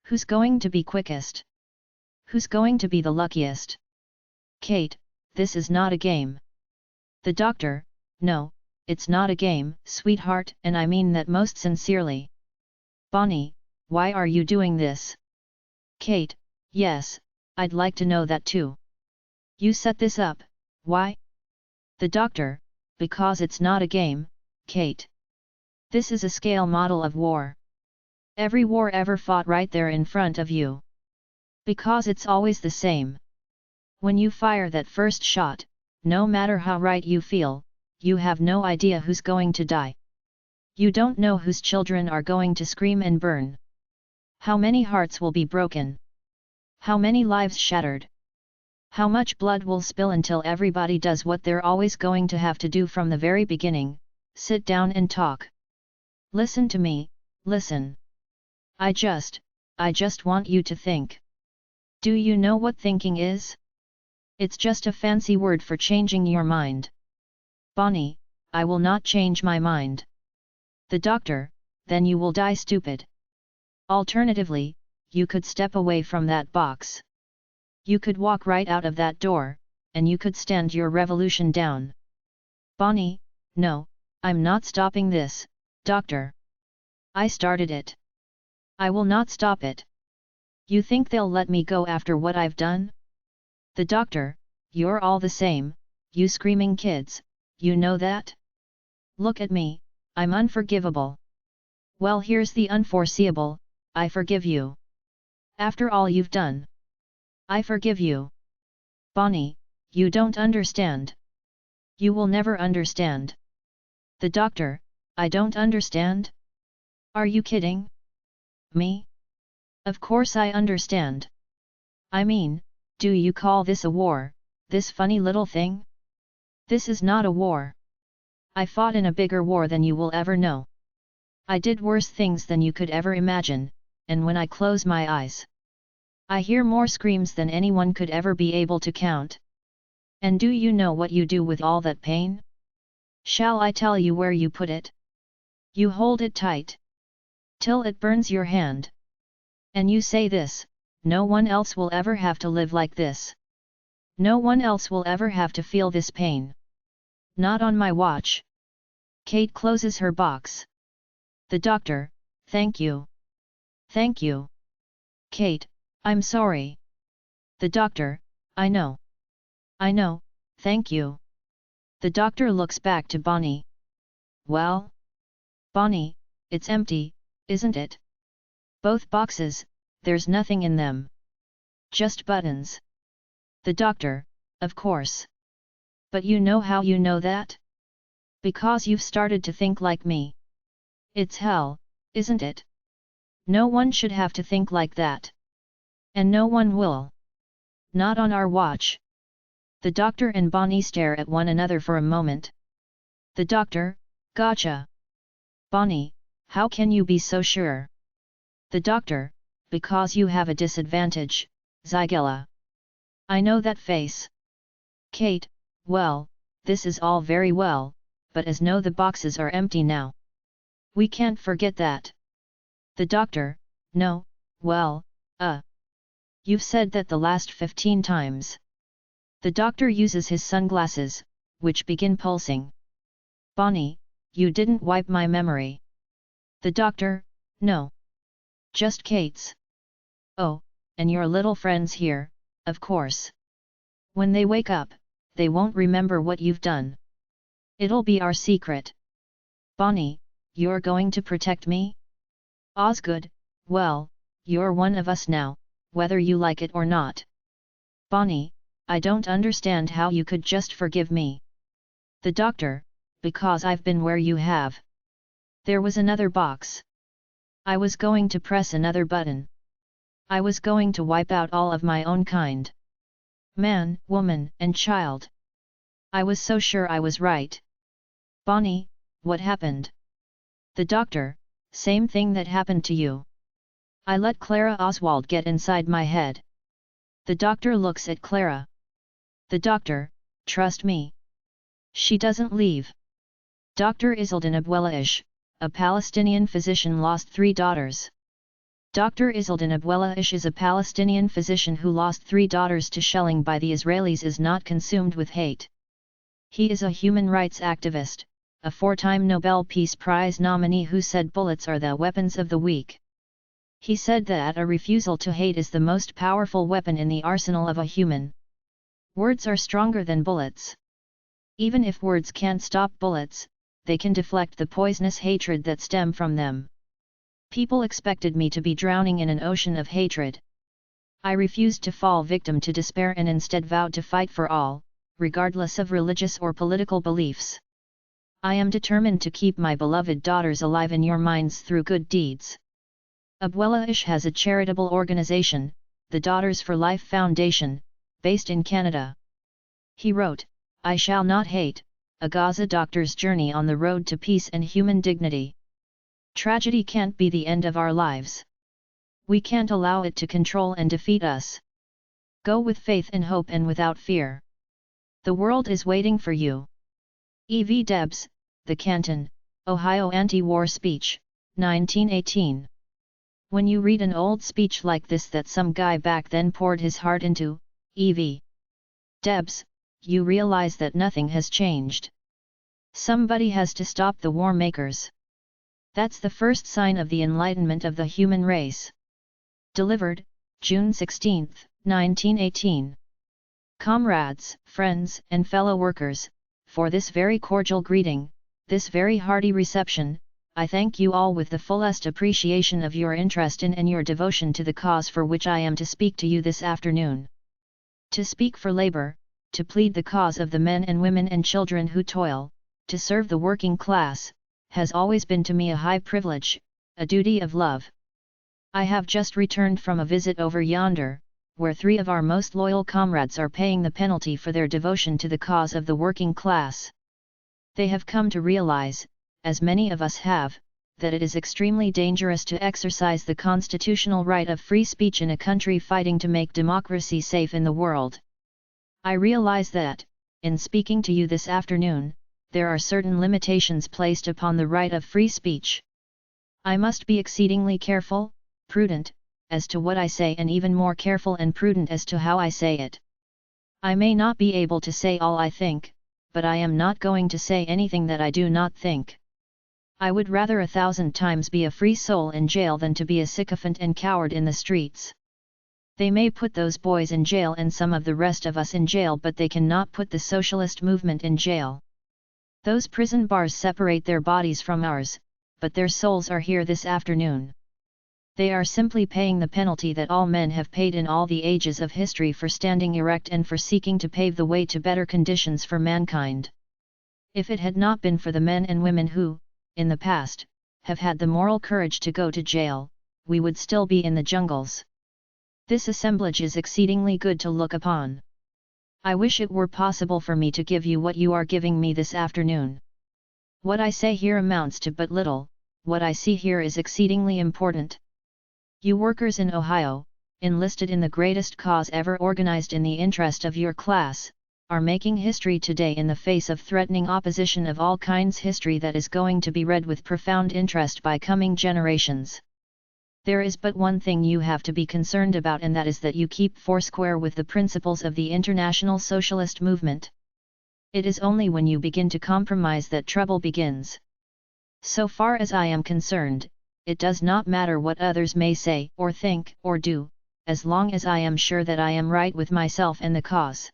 Who's going to be quickest? Who's going to be the luckiest? Kate, this is not a game. The doctor, no, it's not a game, sweetheart, and I mean that most sincerely. Bonnie, why are you doing this? Kate, yes, I'd like to know that too. You set this up, why? The doctor, because it's not a game, Kate. This is a scale model of war. Every war ever fought right there in front of you. Because it's always the same. When you fire that first shot, no matter how right you feel, you have no idea who's going to die. You don't know whose children are going to scream and burn. How many hearts will be broken? How many lives shattered? How much blood will spill until everybody does what they're always going to have to do from the very beginning, sit down and talk. Listen to me, listen. I just want you to think. Do you know what thinking is? It's just a fancy word for changing your mind. Bonnie, I will not change my mind. The doctor, then you will die stupid. Alternatively, you could step away from that box. You could walk right out of that door, and you could stand your revolution down. Bonnie, no, I'm not stopping this, doctor. I started it. I will not stop it. You think they'll let me go after what I've done? The doctor, you're all the same, you screaming kids, you know that? Look at me, I'm unforgivable. Well, here's the unforeseeable, I forgive you. After all you've done. I forgive you. Bonnie, you don't understand. You will never understand. The doctor, I don't understand? Are you kidding? Me? Of course I understand. I mean, do you call this a war, this funny little thing? This is not a war. I fought in a bigger war than you will ever know. I did worse things than you could ever imagine, and when I close my eyes, I hear more screams than anyone could ever be able to count. And do you know what you do with all that pain? Shall I tell you where you put it? You hold it tight. Till it burns your hand. And you say this, no one else will ever have to live like this. No one else will ever have to feel this pain. Not on my watch. Kate closes her box. The doctor, thank you. Thank you. Kate, I'm sorry. The doctor, I know. I know, thank you. The doctor looks back to Bonnie. Well? Bonnie, it's empty, isn't it? Both boxes, there's nothing in them. Just buttons. The doctor, of course. But you know how you know that? Because you've started to think like me. It's hell, isn't it? No one should have to think like that. And no one will. Not on our watch. The doctor and Bonnie stare at one another for a moment. The doctor, gotcha. Bonnie, how can you be so sure? The doctor, because you have a disadvantage, Zygella. I know that face. Kate, well, this is all very well, but as know the boxes are empty now. We can't forget that. The doctor, no, well, you've said that the last 15 times. The doctor uses his sunglasses, which begin pulsing. Bonnie, you didn't wipe my memory. The doctor, no. Just Kate's. Oh, and your little friends here, of course. When they wake up, they won't remember what you've done. It'll be our secret. Bonnie, you're going to protect me? Osgood, well, you're one of us now, whether you like it or not. Bonnie, I don't understand how you could just forgive me. The doctor, because I've been where you have. There was another box. I was going to press another button. I was going to wipe out all of my own kind. Man, woman, and child. I was so sure I was right. Bonnie, what happened? The doctor, same thing that happened to you. I let Clara Oswald get inside my head. The doctor looks at Clara. The doctor, trust me. She doesn't leave. Dr. Izzeldin Abwelaish, a Palestinian physician, lost 3 daughters. Dr. Izzeldin Abwelaish is a Palestinian physician who lost 3 daughters to shelling by the Israelis. Is not consumed with hate. He is a human rights activist, a 4-time Nobel Peace Prize nominee who said bullets are the weapons of the weak. He said that a refusal to hate is the most powerful weapon in the arsenal of a human. Words are stronger than bullets. Even if words can't stop bullets, they can deflect the poisonous hatred that stem from them. People expected me to be drowning in an ocean of hatred. I refused to fall victim to despair and instead vowed to fight for all, regardless of religious or political beliefs. I am determined to keep my beloved daughters alive in your minds through good deeds. Abwelaish has a charitable organization, the Daughters for Life Foundation, based in Canada. He wrote, I shall not hate, a Gaza doctor's journey on the road to peace and human dignity. Tragedy can't be the end of our lives. We can't allow it to control and defeat us. Go with faith and hope and without fear. The world is waiting for you. E.V. Debs, The Canton, Ohio Anti-War Speech, 1918. When you read an old speech like this that some guy back then poured his heart into, E.V. Debs, you realize that nothing has changed. Somebody has to stop the war makers. That's the first sign of the enlightenment of the human race. Delivered, June 16, 1918. Comrades, friends, and fellow workers, for this very cordial greeting, this very hearty reception, I thank you all with the fullest appreciation of your interest in and your devotion to the cause for which I am to speak to you this afternoon. To speak for labor, to plead the cause of the men and women and children who toil, to serve the working class, has always been to me a high privilege, a duty of love. I have just returned from a visit over yonder, where 3 of our most loyal comrades are paying the penalty for their devotion to the cause of the working class. They have come to realize, as many of us have, that it is extremely dangerous to exercise the constitutional right of free speech in a country fighting to make democracy safe in the world. I realize that, in speaking to you this afternoon, there are certain limitations placed upon the right of free speech. I must be exceedingly careful, prudent, as to what I say, and even more careful and prudent as to how I say it. I may not be able to say all I think, but I am not going to say anything that I do not think. I would rather 1,000 times be a free soul in jail than to be a sycophant and coward in the streets. They may put those boys in jail and some of the rest of us in jail, but they cannot put the socialist movement in jail. Those prison bars separate their bodies from ours, but their souls are here this afternoon. They are simply paying the penalty that all men have paid in all the ages of history for standing erect and for seeking to pave the way to better conditions for mankind. If it had not been for the men and women who, in the past, have had the moral courage to go to jail, we would still be in the jungles. This assemblage is exceedingly good to look upon. I wish it were possible for me to give you what you are giving me this afternoon. What I say here amounts to but little, what I see here is exceedingly important. You workers in Ohio, enlisted in the greatest cause ever organized in the interest of your class, are making history today in the face of threatening opposition of all kinds, history that is going to be read with profound interest by coming generations. There is but one thing you have to be concerned about, and that is that you keep foursquare with the principles of the international socialist movement. It is only when you begin to compromise that trouble begins. So far as I am concerned, it does not matter what others may say or think or do, as long as I am sure that I am right with myself and the cause.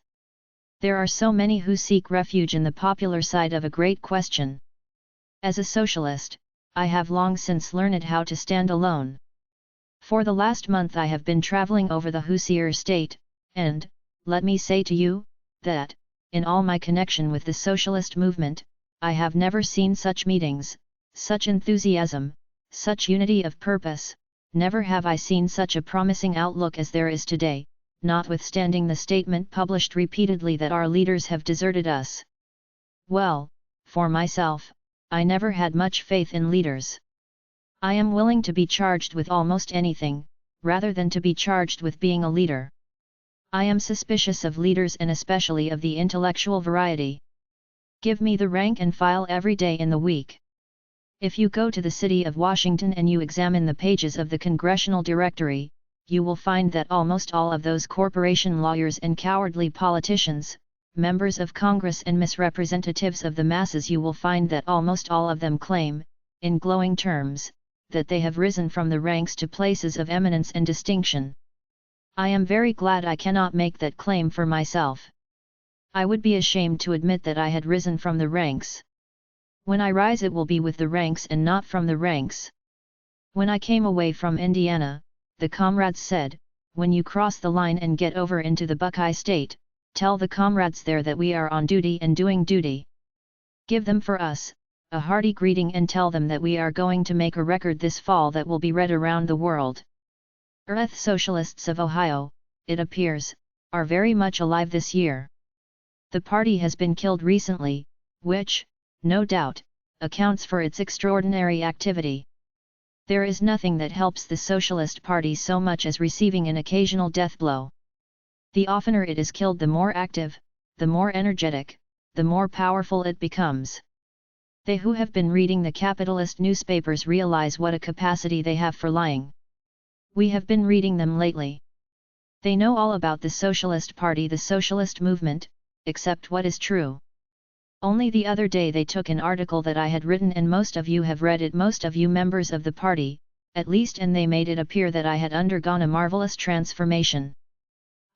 There are so many who seek refuge in the popular side of a great question. As a socialist, I have long since learned how to stand alone. For the last month I have been traveling over the Hoosier state, and, let me say to you, that, in all my connection with the socialist movement, I have never seen such meetings, such enthusiasm, such unity of purpose, never have I seen such a promising outlook as there is today, notwithstanding the statement published repeatedly that our leaders have deserted us. Well, for myself, I never had much faith in leaders. I am willing to be charged with almost anything, rather than to be charged with being a leader. I am suspicious of leaders, and especially of the intellectual variety. Give me the rank and file every day in the week. If you go to the city of Washington and you examine the pages of the Congressional Directory, you will find that almost all of those corporation lawyers and cowardly politicians, members of Congress and misrepresentatives of the masses, you will find that almost all of them claim, in glowing terms, that they have risen from the ranks to places of eminence and distinction. I am very glad I cannot make that claim for myself. I would be ashamed to admit that I had risen from the ranks. When I rise, it will be with the ranks and not from the ranks. When I came away from Indiana, the comrades said, "When you cross the line and get over into the Buckeye State, tell the comrades there that we are on duty and doing duty. Give them for us a hearty greeting and tell them that we are going to make a record this fall that will be read around the world." Earth Socialists of Ohio, it appears, are very much alive this year. The party has been killed recently, which, no doubt, accounts for its extraordinary activity. There is nothing that helps the Socialist Party so much as receiving an occasional death blow. The oftener it is killed, the more active, the more energetic, the more powerful it becomes. They who have been reading the capitalist newspapers realize what a capacity they have for lying. We have been reading them lately. They know all about the Socialist Party, the socialist movement, except what is true. Only the other day they took an article that I had written, and most of you have read it, most of you members of the party, at least, and they made it appear that I had undergone a marvelous transformation.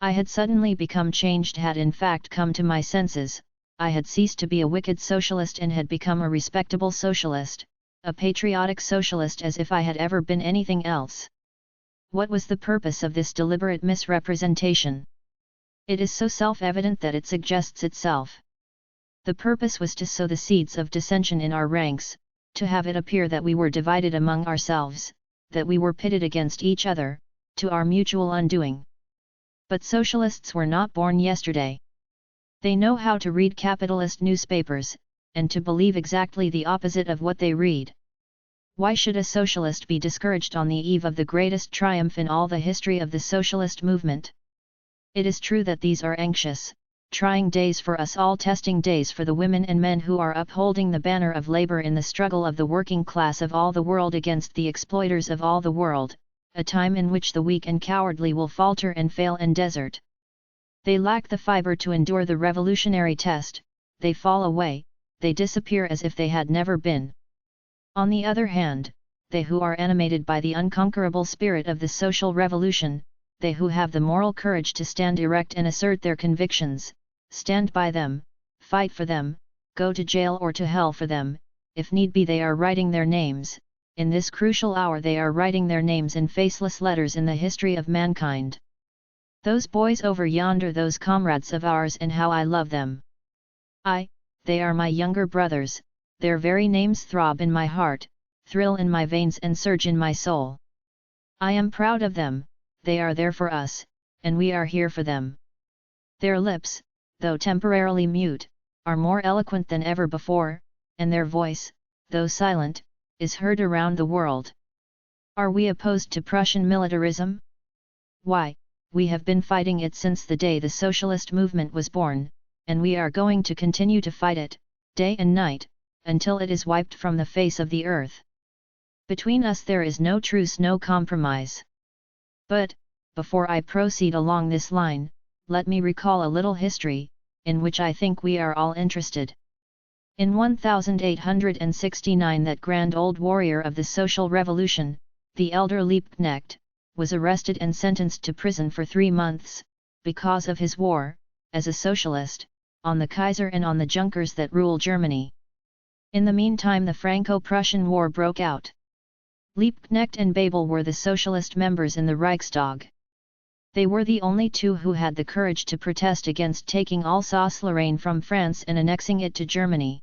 I had suddenly become changed, had in fact come to my senses. I had ceased to be a wicked socialist and had become a respectable socialist, a patriotic socialist, as if I had ever been anything else. What was the purpose of this deliberate misrepresentation? It is so self-evident that it suggests itself. The purpose was to sow the seeds of dissension in our ranks, to have it appear that we were divided among ourselves, that we were pitted against each other, to our mutual undoing. But socialists were not born yesterday. They know how to read capitalist newspapers, and to believe exactly the opposite of what they read. Why should a socialist be discouraged on the eve of the greatest triumph in all the history of the socialist movement? It is true that these are anxious, trying days for us all, testing days for the women and men who are upholding the banner of labor in the struggle of the working class of all the world against the exploiters of all the world, a time in which the weak and cowardly will falter and fail and desert. They lack the fiber to endure the revolutionary test, they fall away, they disappear as if they had never been. On the other hand, they who are animated by the unconquerable spirit of the social revolution, they who have the moral courage to stand erect and assert their convictions, stand by them, fight for them, go to jail or to hell for them, if need be. They are writing their names, in this crucial hour they are writing their names in faceless letters in the history of mankind. Those boys over yonder, those comrades of ours, and how I love them. They are my younger brothers, their very names throb in my heart, thrill in my veins and surge in my soul. I am proud of them, they are there for us, and we are here for them. Their lips, though temporarily mute, are more eloquent than ever before, and their voice, though silent, is heard around the world. Are we opposed to Prussian militarism? Why, we have been fighting it since the day the socialist movement was born, and we are going to continue to fight it, day and night, until it is wiped from the face of the earth. Between us there is no truce, no compromise. But, before I proceed along this line, let me recall a little history, in which I think we are all interested. In 1869, that grand old warrior of the social revolution, the elder Liebknecht, was arrested and sentenced to prison for 3 months, because of his war, as a socialist, on the Kaiser and on the Junkers that rule Germany. In the meantime the Franco-Prussian War broke out. Liebknecht and Babel were the socialist members in the Reichstag. They were the only two who had the courage to protest against taking Alsace-Lorraine from France and annexing it to Germany.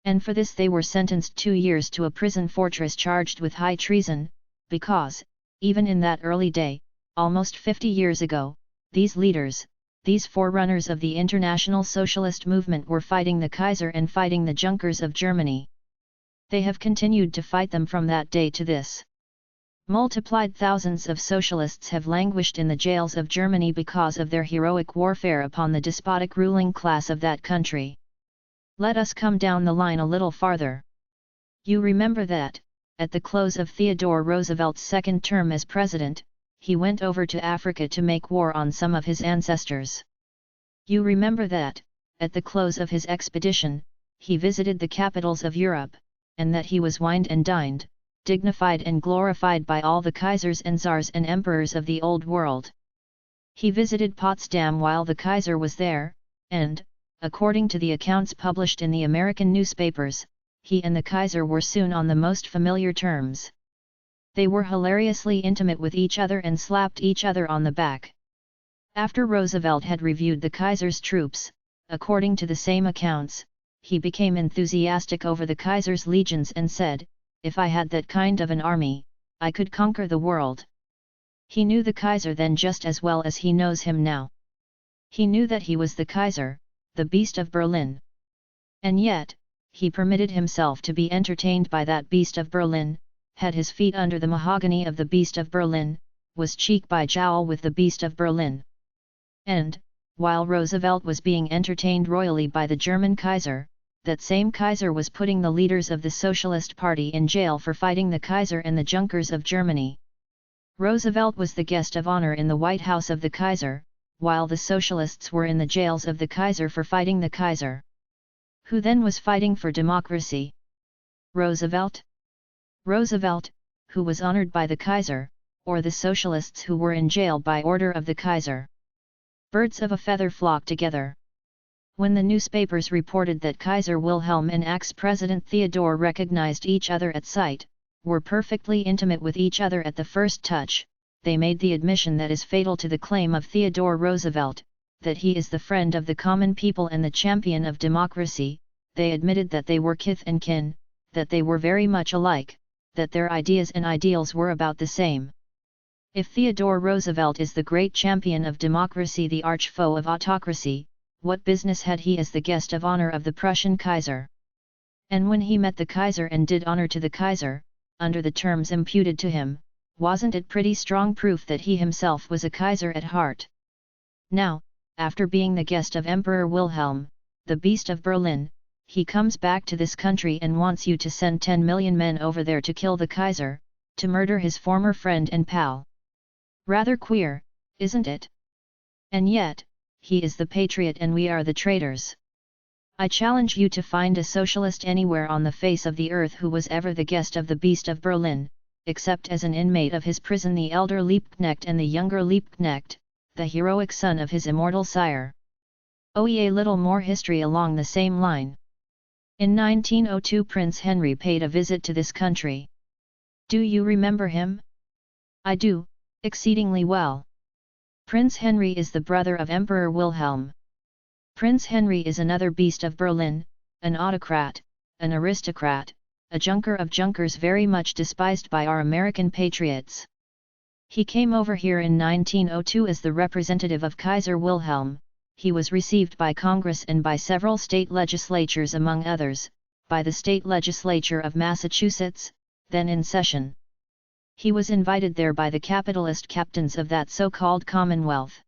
And for this they were sentenced 2 years to a prison fortress charged with high treason, because, even in that early day, almost 50 years ago, these leaders, these forerunners of the international socialist movement, were fighting the Kaiser and fighting the Junkers of Germany. They have continued to fight them from that day to this. Multiplied thousands of socialists have languished in the jails of Germany because of their heroic warfare upon the despotic ruling class of that country. Let us come down the line a little farther. You remember that, at the close of Theodore Roosevelt's second term as president, he went over to Africa to make war on some of his ancestors. You remember that, at the close of his expedition, he visited the capitals of Europe, and that he was wined and dined, dignified and glorified by all the Kaisers and Tsars and Emperors of the Old World. He visited Potsdam while the Kaiser was there, and, according to the accounts published in the American newspapers, he and the Kaiser were soon on the most familiar terms. They were hilariously intimate with each other and slapped each other on the back. After Roosevelt had reviewed the Kaiser's troops, according to the same accounts, he became enthusiastic over the Kaiser's legions and said, "If I had that kind of an army, I could conquer the world." He knew the Kaiser then just as well as he knows him now. He knew that he was the Kaiser, the Beast of Berlin. And yet, he permitted himself to be entertained by that Beast of Berlin, had his feet under the mahogany of the Beast of Berlin, was cheek by jowl with the Beast of Berlin. And, while Roosevelt was being entertained royally by the German Kaiser, that same Kaiser was putting the leaders of the Socialist Party in jail for fighting the Kaiser and the Junkers of Germany. Roosevelt was the guest of honor in the White House of the Kaiser, while the Socialists were in the jails of the Kaiser for fighting the Kaiser. Who then was fighting for democracy? Roosevelt? Roosevelt, who was honored by the Kaiser, or the Socialists who were in jail by order of the Kaiser? Birds of a feather flock together. When the newspapers reported that Kaiser Wilhelm and ex-President Theodore recognized each other at sight, were perfectly intimate with each other at the first touch, they made the admission that is fatal to the claim of Theodore Roosevelt, that he is the friend of the common people and the champion of democracy. They admitted that they were kith and kin, that they were very much alike, that their ideas and ideals were about the same. If Theodore Roosevelt is the great champion of democracy, the arch foe of autocracy, what business had he as the guest of honor of the Prussian Kaiser? And when he met the Kaiser and did honor to the Kaiser, under the terms imputed to him, wasn't it pretty strong proof that he himself was a Kaiser at heart? Now, after being the guest of Emperor Wilhelm, the Beast of Berlin, he comes back to this country and wants you to send 10 million men over there to kill the Kaiser, to murder his former friend and pal. Rather queer, isn't it? And yet, he is the patriot and we are the traitors. I challenge you to find a socialist anywhere on the face of the earth who was ever the guest of the Beast of Berlin, except as an inmate of his prison, the elder Liebknecht and the younger Liebknecht, the heroic son of his immortal sire. Oh, a little more history along the same line. In 1902 Prince Henry paid a visit to this country. Do you remember him? I do, exceedingly well. Prince Henry is the brother of Emperor Wilhelm. Prince Henry is another beast of Berlin, an autocrat, an aristocrat, a junker of junkers, very much despised by our American patriots. He came over here in 1902 as the representative of Kaiser Wilhelm. He was received by Congress and by several state legislatures, among others, by the state legislature of Massachusetts, then in session. He was invited there by the capitalist captains of that so-called Commonwealth.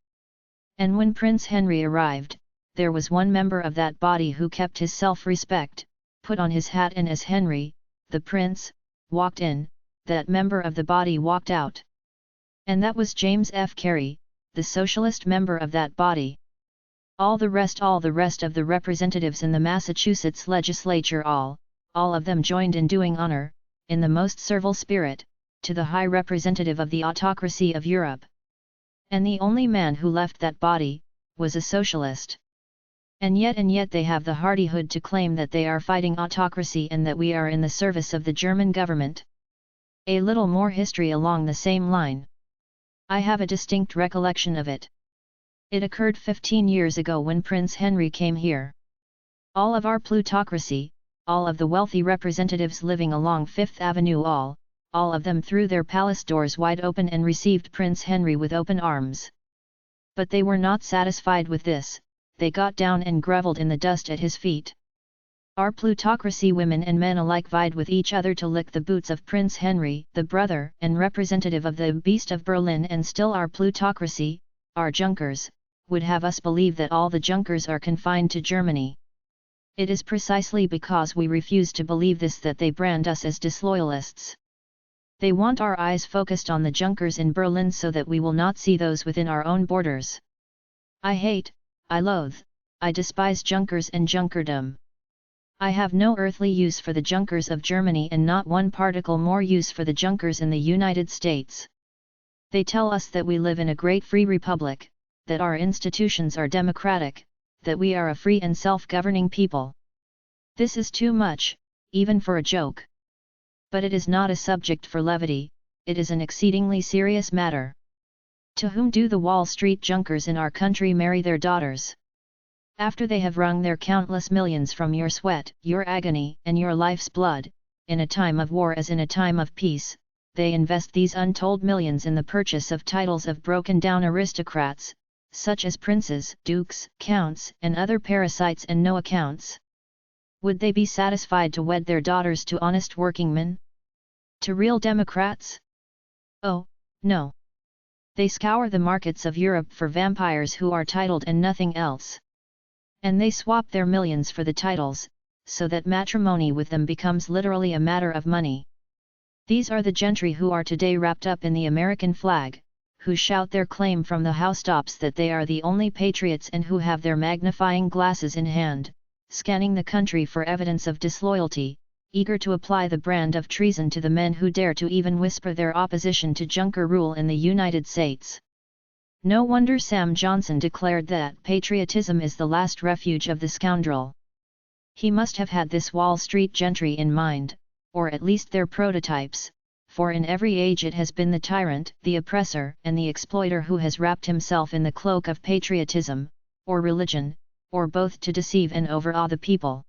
And when Prince Henry arrived, there was one member of that body who kept his self-respect, put on his hat, and as Henry, the prince, walked in, that member of the body walked out. And that was James F. Carey, the socialist member of that body. All the rest of the representatives in the Massachusetts legislature, all of them joined in doing honor, in the most servile spirit, to the high representative of the autocracy of Europe. And the only man who left that body, was a socialist. And yet they have the hardihood to claim that they are fighting autocracy and that we are in the service of the German government. A little more history along the same line. I have a distinct recollection of it. It occurred 15 years ago when Prince Henry came here. All of our plutocracy, all of the wealthy representatives living along Fifth Avenue, all of them threw their palace doors wide open and received Prince Henry with open arms. But they were not satisfied with this. They got down and grovelled in the dust at his feet. Our plutocracy, women and men alike, vied with each other to lick the boots of Prince Henry, the brother and representative of the Beast of Berlin, and still our plutocracy, our junkers, would have us believe that all the junkers are confined to Germany. It is precisely because we refuse to believe this that they brand us as disloyalists. They want our eyes focused on the junkers in Berlin so that we will not see those within our own borders. I hate, I loathe, I despise junkers and junkerdom. I have no earthly use for the junkers of Germany and not one particle more use for the junkers in the United States. They tell us that we live in a great free republic, that our institutions are democratic, that we are a free and self-governing people. This is too much, even for a joke. But it is not a subject for levity, it is an exceedingly serious matter. To whom do the Wall Street junkers in our country marry their daughters? After they have wrung their countless millions from your sweat, your agony, and your life's blood, in a time of war as in a time of peace, they invest these untold millions in the purchase of titles of broken-down aristocrats, such as princes, dukes, counts, and other parasites and no accounts. Would they be satisfied to wed their daughters to honest workingmen? To real democrats? Oh, no. They scour the markets of Europe for vampires who are titled and nothing else. And they swap their millions for the titles, so that matrimony with them becomes literally a matter of money. These are the gentry who are today wrapped up in the American flag, who shout their claim from the housetops that they are the only patriots and who have their magnifying glasses in hand, scanning the country for evidence of disloyalty, eager to apply the brand of treason to the men who dare to even whisper their opposition to junker rule in the United States. No wonder Sam Johnson declared that patriotism is the last refuge of the scoundrel. He must have had this Wall Street gentry in mind, or at least their prototypes, for in every age it has been the tyrant, the oppressor, and the exploiter who has wrapped himself in the cloak of patriotism, or religion, or both, to deceive and overawe the people.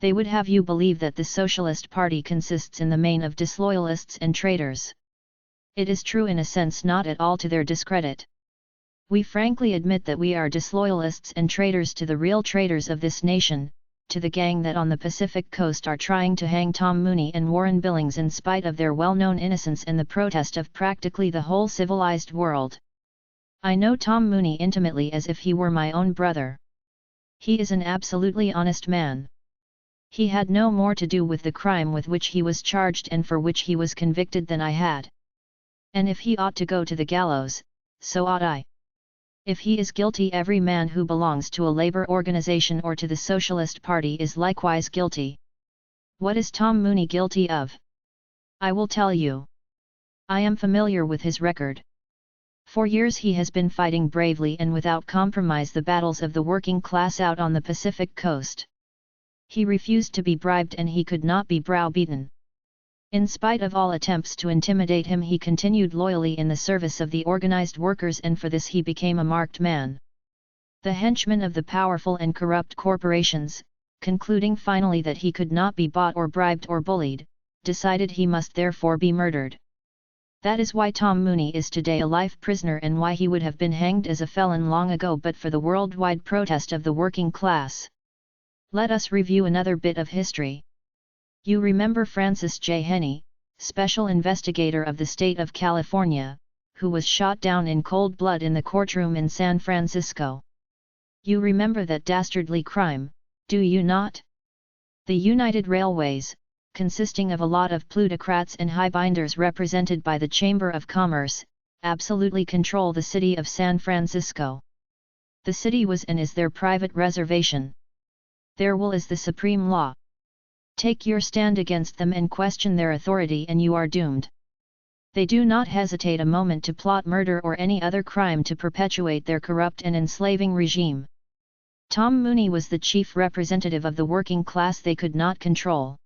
They would have you believe that the Socialist Party consists in the main of disloyalists and traitors. It is true in a sense, not at all to their discredit. We frankly admit that we are disloyalists and traitors to the real traitors of this nation, to the gang that on the Pacific coast are trying to hang Tom Mooney and Warren Billings in spite of their well-known innocence and the protest of practically the whole civilized world. I know Tom Mooney intimately as if he were my own brother. He is an absolutely honest man. He had no more to do with the crime with which he was charged and for which he was convicted than I had. And if he ought to go to the gallows, so ought I. If he is guilty, every man who belongs to a labor organization or to the Socialist Party is likewise guilty. What is Tom Mooney guilty of? I will tell you. I am familiar with his record. For years he has been fighting bravely and without compromise the battles of the working class out on the Pacific coast. He refused to be bribed and he could not be browbeaten. In spite of all attempts to intimidate him, he continued loyally in the service of the organized workers, and for this he became a marked man. The henchman of the powerful and corrupt corporations, concluding finally that he could not be bought or bribed or bullied, decided he must therefore be murdered. That is why Tom Mooney is today a life prisoner and why he would have been hanged as a felon long ago but for the worldwide protest of the working class. Let us review another bit of history. You remember Francis J. Henney, special investigator of the state of California, who was shot down in cold blood in the courtroom in San Francisco. You remember that dastardly crime, do you not? The United Railways, consisting of a lot of plutocrats and highbinders represented by the Chamber of Commerce, absolutely control the city of San Francisco. The city was and is their private reservation. Their will is the supreme law. Take your stand against them and question their authority and you are doomed. They do not hesitate a moment to plot murder or any other crime to perpetuate their corrupt and enslaving regime. Tom Mooney was the chief representative of the working class they could not control.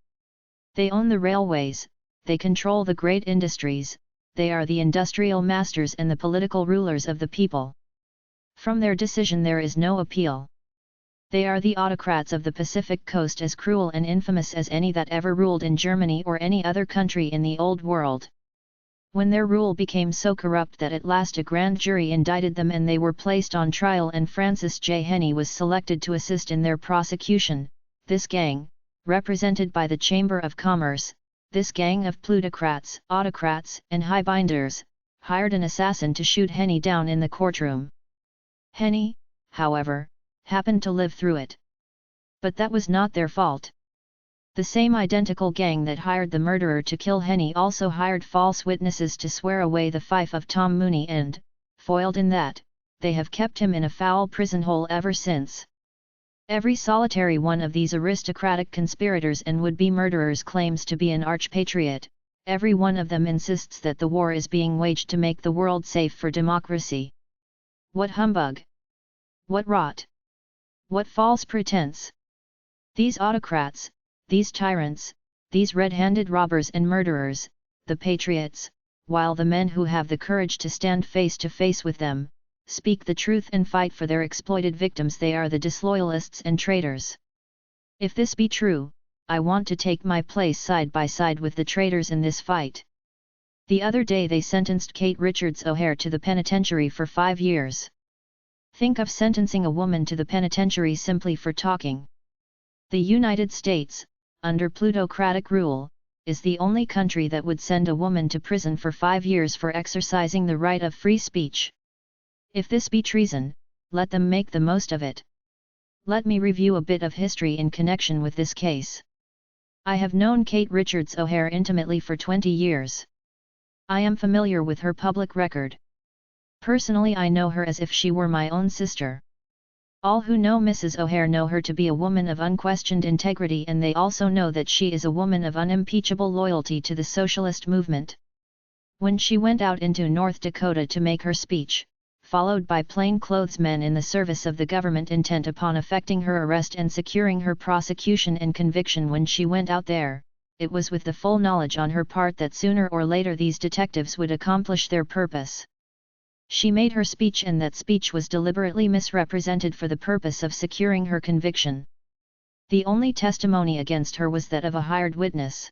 They own the railways, they control the great industries, they are the industrial masters and the political rulers of the people. From their decision there is no appeal. They are the autocrats of the Pacific coast, as cruel and infamous as any that ever ruled in Germany or any other country in the old world. When their rule became so corrupt that at last a grand jury indicted them and they were placed on trial and Francis J. Henney was selected to assist in their prosecution, this gang, represented by the Chamber of Commerce, this gang of plutocrats, autocrats, and highbinders, hired an assassin to shoot Henney down in the courtroom. Henney, however, happened to live through it. But that was not their fault. The same identical gang that hired the murderer to kill Henney also hired false witnesses to swear away the fife of Tom Mooney and, foiled in that, they have kept him in a foul prison hole ever since. Every solitary one of these aristocratic conspirators and would-be murderers claims to be an arch-patriot, every one of them insists that the war is being waged to make the world safe for democracy. What humbug! What rot! What false pretense! These autocrats, these tyrants, these red-handed robbers and murderers, the patriots, while the men who have the courage to stand face to face with them, speak the truth and fight for their exploited victims, they are the disloyalists and traitors. If this be true, I want to take my place side by side with the traitors in this fight. The other day they sentenced Kate Richards O'Hare to the penitentiary for 5 years. Think of sentencing a woman to the penitentiary simply for talking. The United States, under plutocratic rule, is the only country that would send a woman to prison for 5 years for exercising the right of free speech. If this be treason, let them make the most of it. Let me review a bit of history in connection with this case. I have known Kate Richards O'Hare intimately for 20 years. I am familiar with her public record. Personally, I know her as if she were my own sister. All who know Mrs. O'Hare know her to be a woman of unquestioned integrity, and they also know that she is a woman of unimpeachable loyalty to the socialist movement. When she went out into North Dakota to make her speech, followed by plainclothes men in the service of the government intent upon effecting her arrest and securing her prosecution and conviction, when she went out there, it was with the full knowledge on her part that sooner or later these detectives would accomplish their purpose. She made her speech, and that speech was deliberately misrepresented for the purpose of securing her conviction. The only testimony against her was that of a hired witness.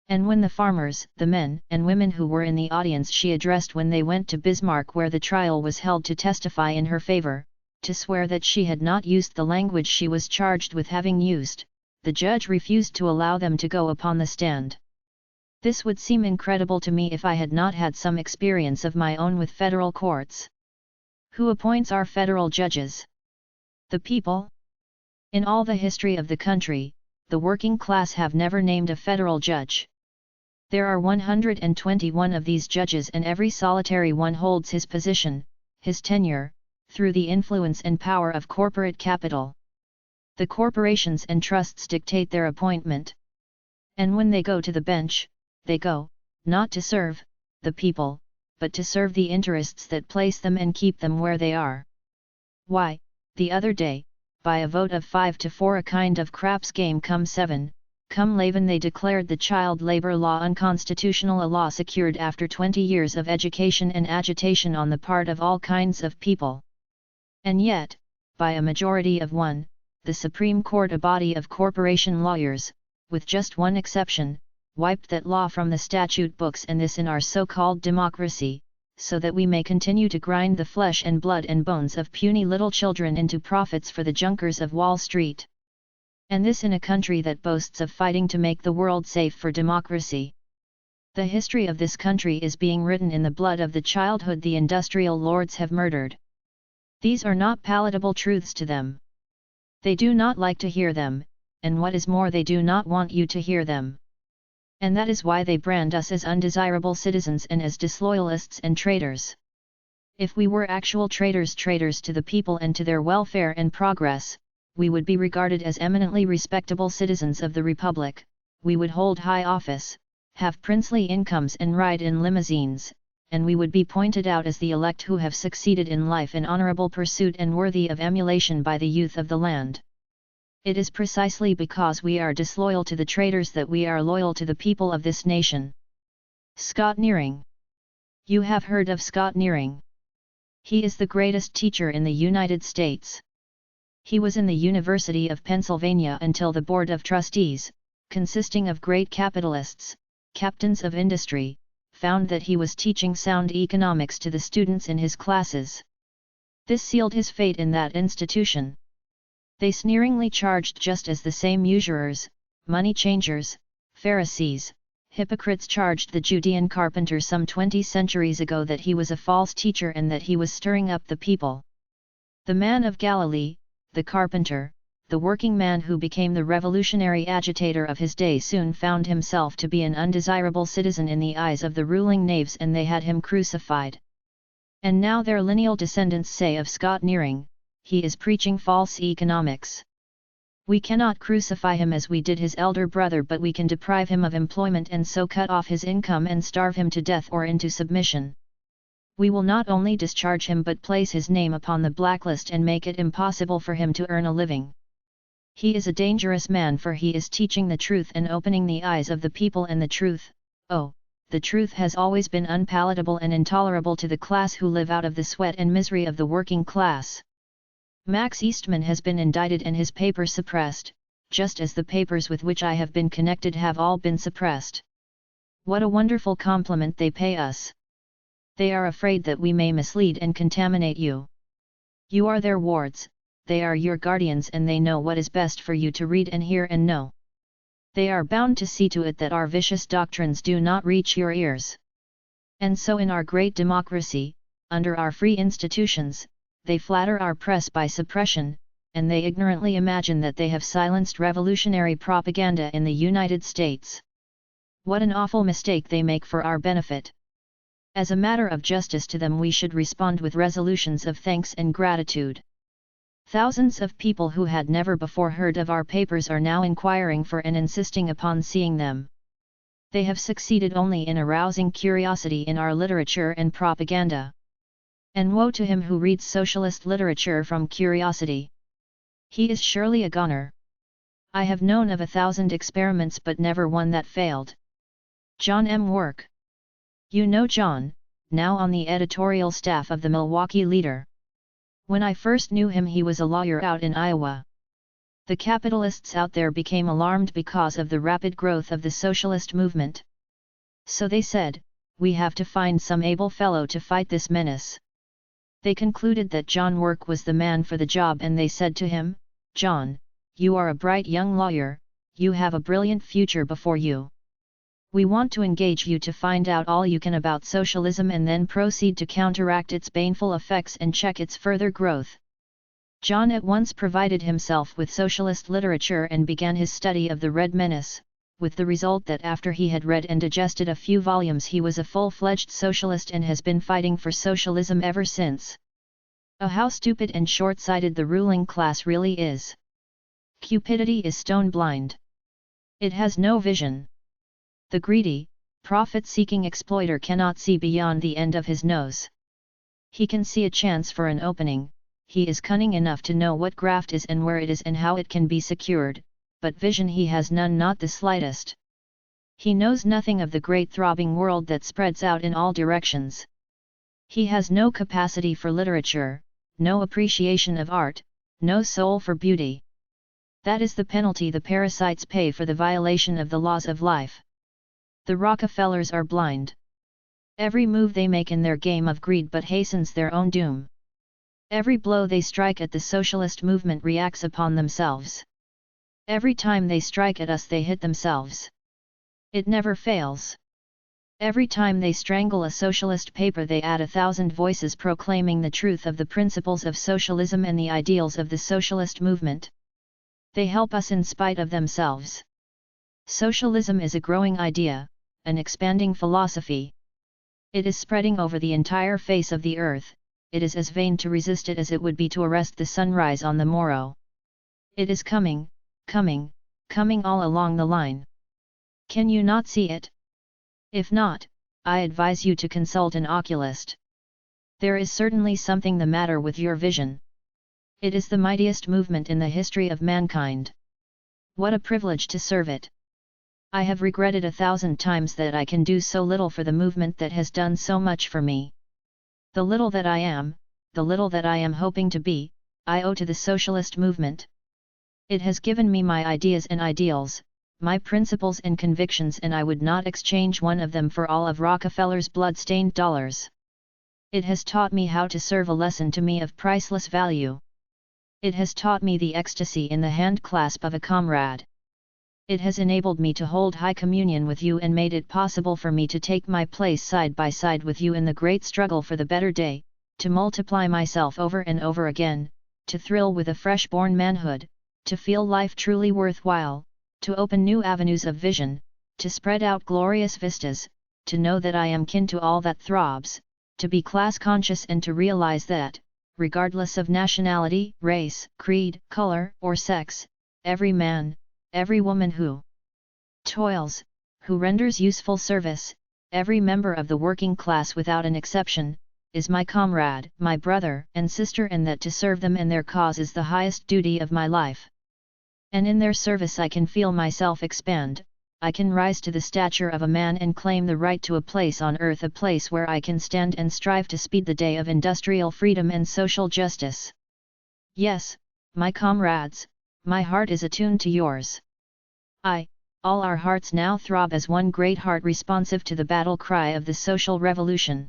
And when the farmers, the men and women who were in the audience she addressed when they went to Bismarck where the trial was held to testify in her favor, to swear that she had not used the language she was charged with having used, the judge refused to allow them to go upon the stand. This would seem incredible to me if I had not had some experience of my own with federal courts. Who appoints our federal judges? The people? In all the history of the country, the working class have never named a federal judge. There are 121 of these judges, and every solitary one holds his position, his tenure, through the influence and power of corporate capital. The corporations and trusts dictate their appointment. And when they go to the bench, they go, not to serve the people, but to serve the interests that place them and keep them where they are. Why, the other day, by a vote of 5-4, a kind of craps game come 7, come 11, they declared the child labor law unconstitutional, a law secured after 20 years of education and agitation on the part of all kinds of people. And yet, by a majority of 1, the Supreme Court, a body of corporation lawyers, with just one exception, wiped that law from the statute books, and this in our so-called democracy, so that we may continue to grind the flesh and blood and bones of puny little children into profits for the junkers of Wall Street. And this in a country that boasts of fighting to make the world safe for democracy. The history of this country is being written in the blood of the childhood the industrial lords have murdered. These are not palatable truths to them. They do not like to hear them, and what is more, they do not want you to hear them. And that is why they brand us as undesirable citizens and as disloyalists and traitors. If we were actual traitors to the people and to their welfare and progress, we would be regarded as eminently respectable citizens of the Republic, we would hold high office, have princely incomes and ride in limousines, and we would be pointed out as the elect who have succeeded in life in honorable pursuit and worthy of emulation by the youth of the land. It is precisely because we are disloyal to the traitors that we are loyal to the people of this nation. Scott Nearing. You have heard of Scott Nearing. He is the greatest teacher in the United States. He was in the University of Pennsylvania until the Board of Trustees, consisting of great capitalists, captains of industry, found that he was teaching sound economics to the students in his classes. This sealed his fate in that institution. They sneeringly charged, just as the same usurers, money changers, Pharisees, hypocrites charged the Judean carpenter some 20 centuries ago that he was a false teacher and that he was stirring up the people. The man of Galilee, the carpenter, the working man who became the revolutionary agitator of his day, soon found himself to be an undesirable citizen in the eyes of the ruling knaves, and they had him crucified. And now their lineal descendants say of Scott Nearing, he is preaching false economics. We cannot crucify him as we did his elder brother, but we can deprive him of employment and so cut off his income and starve him to death or into submission. We will not only discharge him but place his name upon the blacklist and make it impossible for him to earn a living. He is a dangerous man, for he is teaching the truth and opening the eyes of the people, and the truth, oh, the truth has always been unpalatable and intolerable to the class who live out of the sweat and misery of the working class. Max Eastman has been indicted and his paper suppressed, just as the papers with which I have been connected have all been suppressed. What a wonderful compliment they pay us! They are afraid that we may mislead and contaminate you. You are their wards, they are your guardians, and they know what is best for you to read and hear and know. They are bound to see to it that our vicious doctrines do not reach your ears. And so in our great democracy, under our free institutions, they flatter our press by suppression, and they ignorantly imagine that they have silenced revolutionary propaganda in the United States. What an awful mistake they make for our benefit! As a matter of justice to them, we should respond with resolutions of thanks and gratitude. Thousands of people who had never before heard of our papers are now inquiring for and insisting upon seeing them. They have succeeded only in arousing curiosity in our literature and propaganda. And woe to him who reads socialist literature from curiosity. He is surely a goner. I have known of 1,000 experiments but never one that failed. John M. Work. You know John, now on the editorial staff of the Milwaukee Leader. When I first knew him, he was a lawyer out in Iowa. The capitalists out there became alarmed because of the rapid growth of the socialist movement. So they said, we have to find some able fellow to fight this menace. They concluded that John Work was the man for the job, and they said to him, John, you are a bright young lawyer, you have a brilliant future before you. We want to engage you to find out all you can about socialism and then proceed to counteract its baneful effects and check its further growth. John at once provided himself with socialist literature and began his study of the Red Menace, with the result that after he had read and digested a few volumes he was a full-fledged socialist and has been fighting for socialism ever since. Oh, how stupid and short-sighted the ruling class really is. Cupidity is stone-blind. It has no vision. The greedy, profit-seeking exploiter cannot see beyond the end of his nose. He can see a chance for an opening, he is cunning enough to know what graft is and where it is and how it can be secured, but vision he has none, not the slightest. He knows nothing of the great throbbing world that spreads out in all directions. He has no capacity for literature, no appreciation of art, no soul for beauty. That is the penalty the parasites pay for the violation of the laws of life. The Rockefellers are blind. Every move they make in their game of greed but hastens their own doom. Every blow they strike at the socialist movement reacts upon themselves. Every time they strike at us they hit themselves. It never fails. Every time they strangle a socialist paper they add 1,000 voices proclaiming the truth of the principles of socialism and the ideals of the socialist movement. They help us in spite of themselves. Socialism is a growing idea, an expanding philosophy. It is spreading over the entire face of the earth. It is as vain to resist it as it would be to arrest the sunrise on the morrow. It is coming, coming, coming all along the line. Can you not see it? If not, I advise you to consult an oculist. There is certainly something the matter with your vision. It is the mightiest movement in the history of mankind. What a privilege to serve it! I have regretted 1,000 times that I can do so little for the movement that has done so much for me. The little that I am, the little that I am hoping to be, I owe to the socialist movement. It has given me my ideas and ideals, my principles and convictions, and I would not exchange one of them for all of Rockefeller's blood-stained dollars. It has taught me how to serve, a lesson to me of priceless value. It has taught me the ecstasy in the hand-clasp of a comrade. It has enabled me to hold high communion with you and made it possible for me to take my place side by side with you in the great struggle for the better day, to multiply myself over and over again, to thrill with a fresh-born manhood, to feel life truly worthwhile, to open new avenues of vision, to spread out glorious vistas, to know that I am kin to all that throbs, to be class-conscious and to realize that, regardless of nationality, race, creed, color, or sex, every man, every woman who toils, who renders useful service, every member of the working class without an exception, is my comrade, my brother and sister, and that to serve them and their cause is the highest duty of my life. And in their service I can feel myself expand, I can rise to the stature of a man and claim the right to a place on earth, a place where I can stand and strive to speed the day of industrial freedom and social justice. Yes, my comrades, my heart is attuned to yours. All our hearts now throb as one great heart responsive to the battle cry of the social revolution.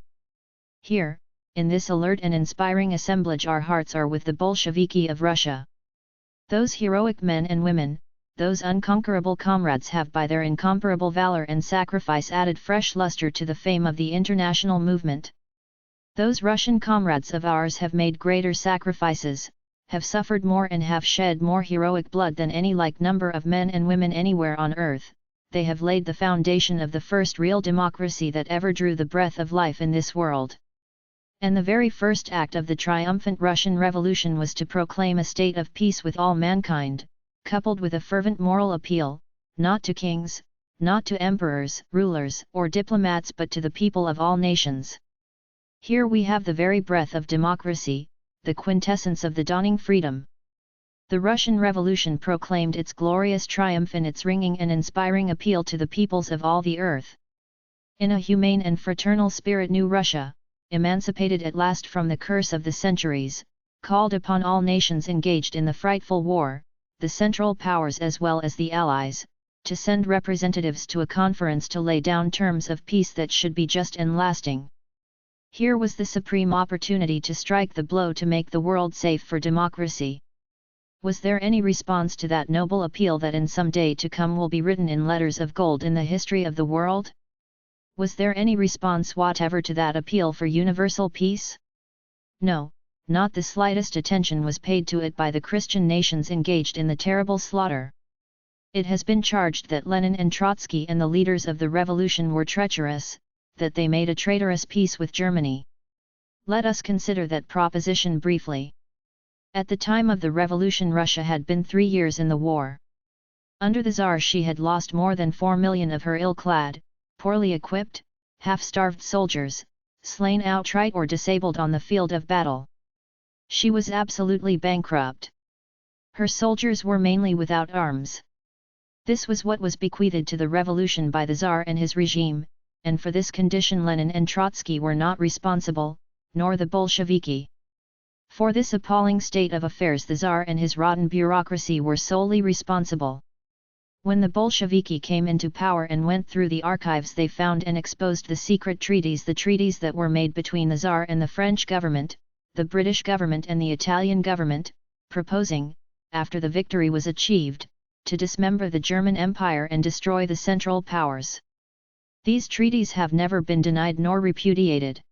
Here, in this alert and inspiring assemblage, our hearts are with the Bolsheviki of Russia. Those heroic men and women, those unconquerable comrades have by their incomparable valor and sacrifice added fresh luster to the fame of the international movement. Those Russian comrades of ours have made greater sacrifices, have suffered more and have shed more heroic blood than any like number of men and women anywhere on earth. They have laid the foundation of the first real democracy that ever drew the breath of life in this world. And the very first act of the triumphant Russian Revolution was to proclaim a state of peace with all mankind, coupled with a fervent moral appeal, not to kings, not to emperors, rulers, or diplomats, but to the people of all nations. Here we have the very breath of democracy, the quintessence of the dawning freedom. The Russian Revolution proclaimed its glorious triumph in its ringing and inspiring appeal to the peoples of all the earth. In a humane and fraternal spirit, New Russia, emancipated at last from the curse of the centuries, called upon all nations engaged in the frightful war, the Central Powers as well as the Allies, to send representatives to a conference to lay down terms of peace that should be just and lasting. Here was the supreme opportunity to strike the blow to make the world safe for democracy. Was there any response to that noble appeal that in some day to come will be written in letters of gold in the history of the world? Was there any response whatever to that appeal for universal peace? No, not the slightest attention was paid to it by the Christian nations engaged in the terrible slaughter. It has been charged that Lenin and Trotsky and the leaders of the revolution were treacherous, that they made a traitorous peace with Germany. Let us consider that proposition briefly. At the time of the revolution, Russia had been 3 years in the war. Under the Tsar she had lost more than 4 million of her ill-clad, poorly equipped, half-starved soldiers, slain outright or disabled on the field of battle. She was absolutely bankrupt. Her soldiers were mainly without arms. This was what was bequeathed to the revolution by the Tsar and his regime, and for this condition Lenin and Trotsky were not responsible, nor the Bolsheviki. For this appalling state of affairs the Tsar and his rotten bureaucracy were solely responsible. When the Bolsheviki came into power and went through the archives, they found and exposed the secret treaties, the treaties that were made between the Tsar and the French government, the British government and the Italian government, proposing, after the victory was achieved, to dismember the German Empire and destroy the Central Powers. These treaties have never been denied nor repudiated.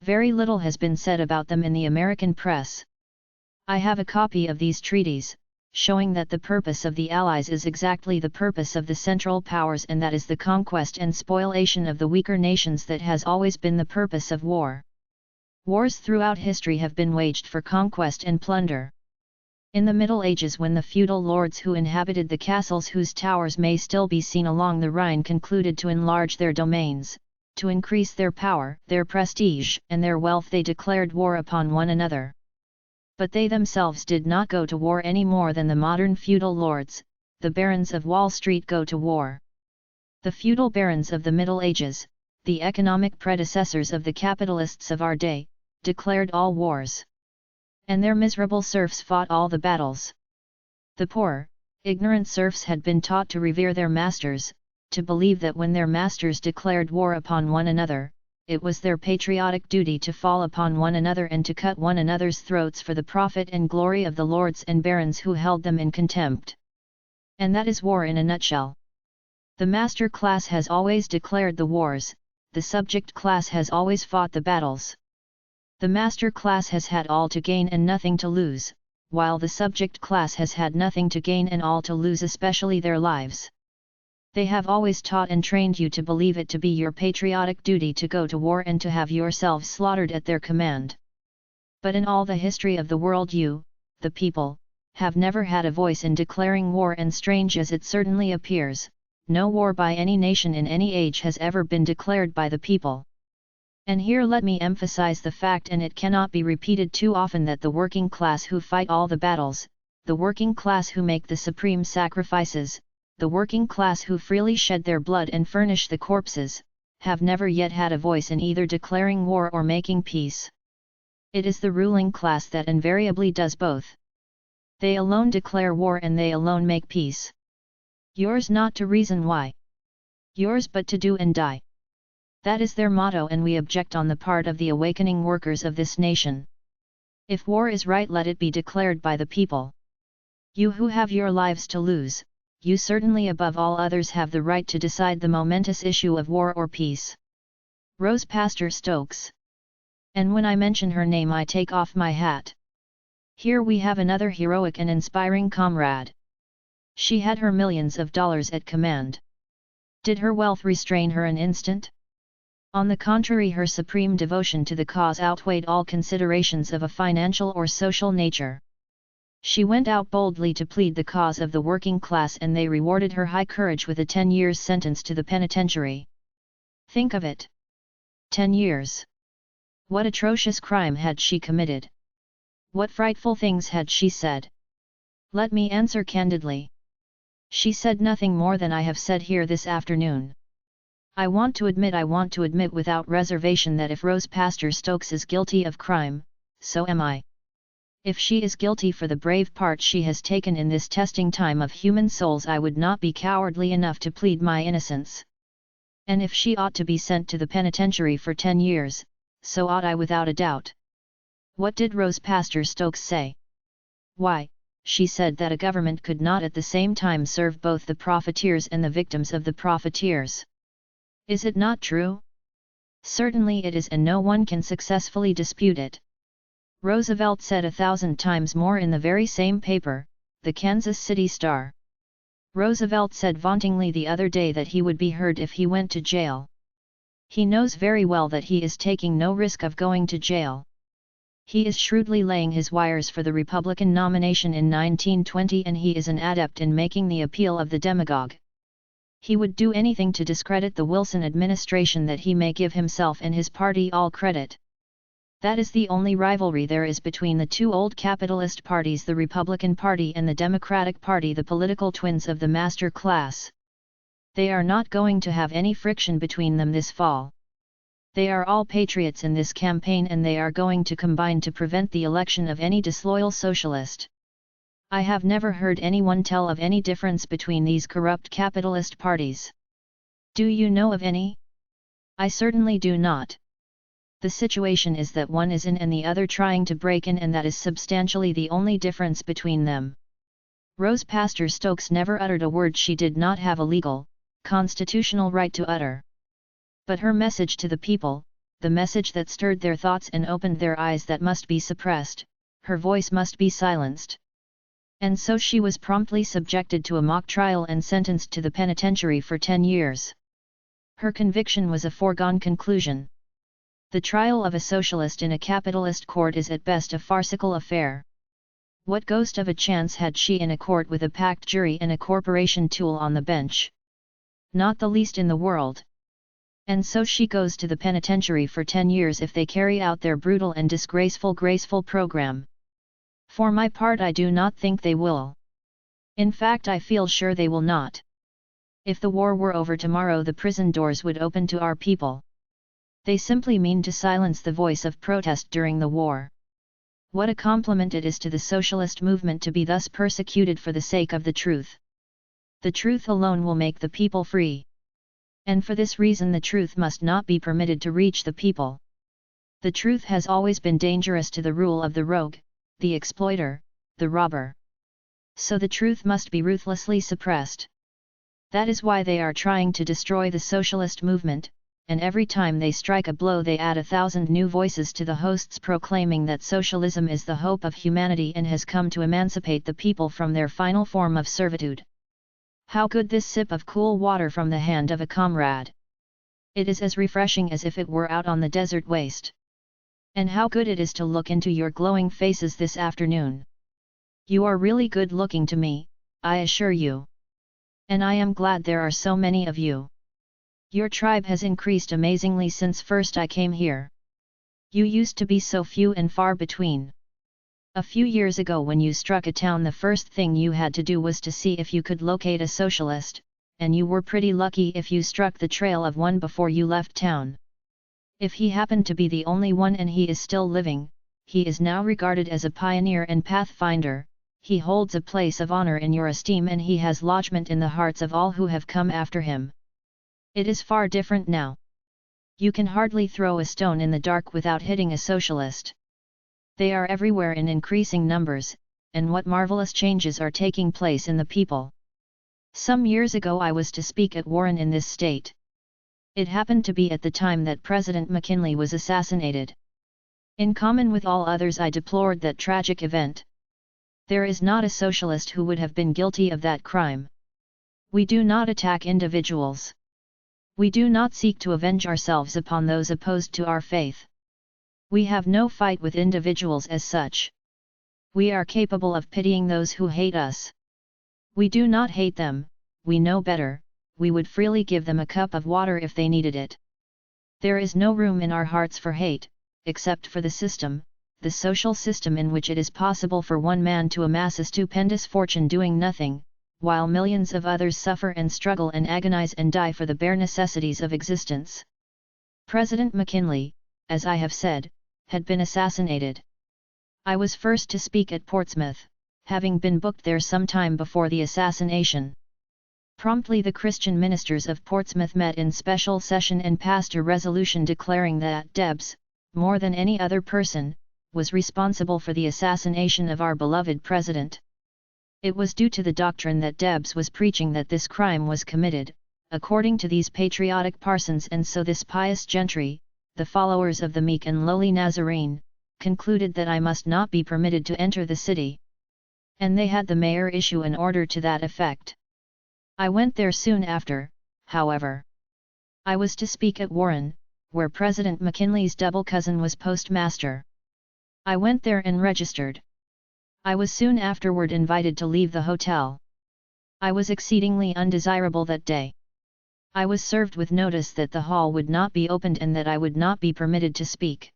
Very little has been said about them in the American press. I have a copy of these treaties, showing that the purpose of the Allies is exactly the purpose of the Central Powers, and that is the conquest and spoliation of the weaker nations that has always been the purpose of war. Wars throughout history have been waged for conquest and plunder. In the Middle Ages, when the feudal lords who inhabited the castles whose towers may still be seen along the Rhine concluded to enlarge their domains, to increase their power, their prestige, and their wealth, they declared war upon one another. But they themselves did not go to war any more than the modern feudal lords, the barons of Wall Street, go to war. The feudal barons of the Middle Ages, the economic predecessors of the capitalists of our day, declared all wars. And their miserable serfs fought all the battles. The poor, ignorant serfs had been taught to revere their masters, to believe that when their masters declared war upon one another, it was their patriotic duty to fall upon one another and to cut one another's throats for the profit and glory of the lords and barons who held them in contempt. And that is war in a nutshell. The master class has always declared the wars, the subject class has always fought the battles. The master class has had all to gain and nothing to lose, while the subject class has had nothing to gain and all to lose, especially their lives. They have always taught and trained you to believe it to be your patriotic duty to go to war and to have yourselves slaughtered at their command. But in all the history of the world you, the people, have never had a voice in declaring war, and strange as it certainly appears, no war by any nation in any age has ever been declared by the people. And here let me emphasize the fact, and it cannot be repeated too often, that the working class who fight all the battles, the working class who make the supreme sacrifices, the working class who freely shed their blood and furnish the corpses, have never yet had a voice in either declaring war or making peace. It is the ruling class that invariably does both. They alone declare war and they alone make peace. Yours not to reason why. Yours but to do and die. That is their motto, and we object on the part of the awakening workers of this nation. If war is right, let it be declared by the people. You who have your lives to lose, you certainly above all others have the right to decide the momentous issue of war or peace. Rose Pastor Stokes. And when I mention her name I take off my hat. Here we have another heroic and inspiring comrade. She had her millions of dollars at command. Did her wealth restrain her an instant? On the contrary, her supreme devotion to the cause outweighed all considerations of a financial or social nature. She went out boldly to plead the cause of the working class, and they rewarded her high courage with a 10 years sentence to the penitentiary. Think of it! 10 years! What atrocious crime had she committed? What frightful things had she said? Let me answer candidly. She said nothing more than I have said here this afternoon. I want to admit without reservation that if Rose Pastor Stokes is guilty of crime, so am I. If she is guilty for the brave part she has taken in this testing time of human souls, I would not be cowardly enough to plead my innocence. And if she ought to be sent to the penitentiary for 10 years, so ought I without a doubt. What did Rose Pastor Stokes say? Why, she said that a government could not at the same time serve both the profiteers and the victims of the profiteers. Is it not true? Certainly it is, and no one can successfully dispute it. Roosevelt said 1,000 times more in the very same paper, the Kansas City Star. Roosevelt said vauntingly the other day that he would be heard if he went to jail. He knows very well that he is taking no risk of going to jail. He is shrewdly laying his wires for the Republican nomination in 1920, and he is an adept in making the appeal of the demagogue. He would do anything to discredit the Wilson administration that he may give himself and his party all credit. That is the only rivalry there is between the two old capitalist parties, the Republican Party and the Democratic Party, the political twins of the master class. They are not going to have any friction between them this fall. They are all patriots in this campaign, and they are going to combine to prevent the election of any disloyal socialist. I have never heard anyone tell of any difference between these corrupt capitalist parties. Do you know of any? I certainly do not. The situation is that one is in and the other trying to break in, and that is substantially the only difference between them. Rose Pastor Stokes never uttered a word she did not have a legal, constitutional right to utter. But her message to the people, the message that stirred their thoughts and opened their eyes, that must be suppressed, her voice must be silenced. And so she was promptly subjected to a mock trial and sentenced to the penitentiary for 10 years. Her conviction was a foregone conclusion. The trial of a socialist in a capitalist court is at best a farcical affair. What ghost of a chance had she in a court with a packed jury and a corporation tool on the bench? Not the least in the world. And so she goes to the penitentiary for 10 years if they carry out their brutal and graceful program. For my part, I do not think they will. In fact, I feel sure they will not. If the war were over tomorrow, the prison doors would open to our people. They simply mean to silence the voice of protest during the war. What a compliment it is to the socialist movement to be thus persecuted for the sake of the truth. The truth alone will make the people free. And for this reason the truth must not be permitted to reach the people. The truth has always been dangerous to the rule of the rogue, the exploiter, the robber. So the truth must be ruthlessly suppressed. That is why they are trying to destroy the socialist movement, and every time they strike a blow they add 1,000 new voices to the hosts, proclaiming that socialism is the hope of humanity and has come to emancipate the people from their final form of servitude. How good this sip of cool water from the hand of a comrade! It is as refreshing as if it were out on the desert waste. And how good it is to look into your glowing faces this afternoon. You are really good looking to me, I assure you. And I am glad there are so many of you. Your tribe has increased amazingly since first I came here. You used to be so few and far between. A few years ago when you struck a town, the first thing you had to do was to see if you could locate a socialist, and you were pretty lucky if you struck the trail of one before you left town. If he happened to be the only one and he is still living, he is now regarded as a pioneer and pathfinder, he holds a place of honor in your esteem, and he has lodgment in the hearts of all who have come after him. It is far different now. You can hardly throw a stone in the dark without hitting a socialist. They are everywhere in increasing numbers, and what marvelous changes are taking place in the people. Some years ago I was to speak at Warren in this state. It happened to be at the time that President McKinley was assassinated. In common with all others, I deplored that tragic event. There is not a socialist who would have been guilty of that crime. We do not attack individuals. We do not seek to avenge ourselves upon those opposed to our faith. We have no fight with individuals as such. We are capable of pitying those who hate us. We do not hate them, we know better, we would freely give them a cup of water if they needed it. There is no room in our hearts for hate, except for the system, the social system in which it is possible for one man to amass a stupendous fortune doing nothing, while millions of others suffer and struggle and agonize and die for the bare necessities of existence. President McKinley, as I have said, had been assassinated. I was first to speak at Portsmouth, having been booked there some time before the assassination. Promptly the Christian ministers of Portsmouth met in special session and passed a resolution declaring that Debs, more than any other person, was responsible for the assassination of our beloved president. It was due to the doctrine that Debs was preaching that this crime was committed, according to these patriotic parsons, and so this pious gentry, the followers of the meek and lowly Nazarene, concluded that I must not be permitted to enter the city. And they had the mayor issue an order to that effect. I went there soon after, however. I was to speak at Warren, where President McKinley's double cousin was postmaster. I went there and registered. I was soon afterward invited to leave the hotel. I was exceedingly undesirable that day. I was served with notice that the hall would not be opened and that I would not be permitted to speak.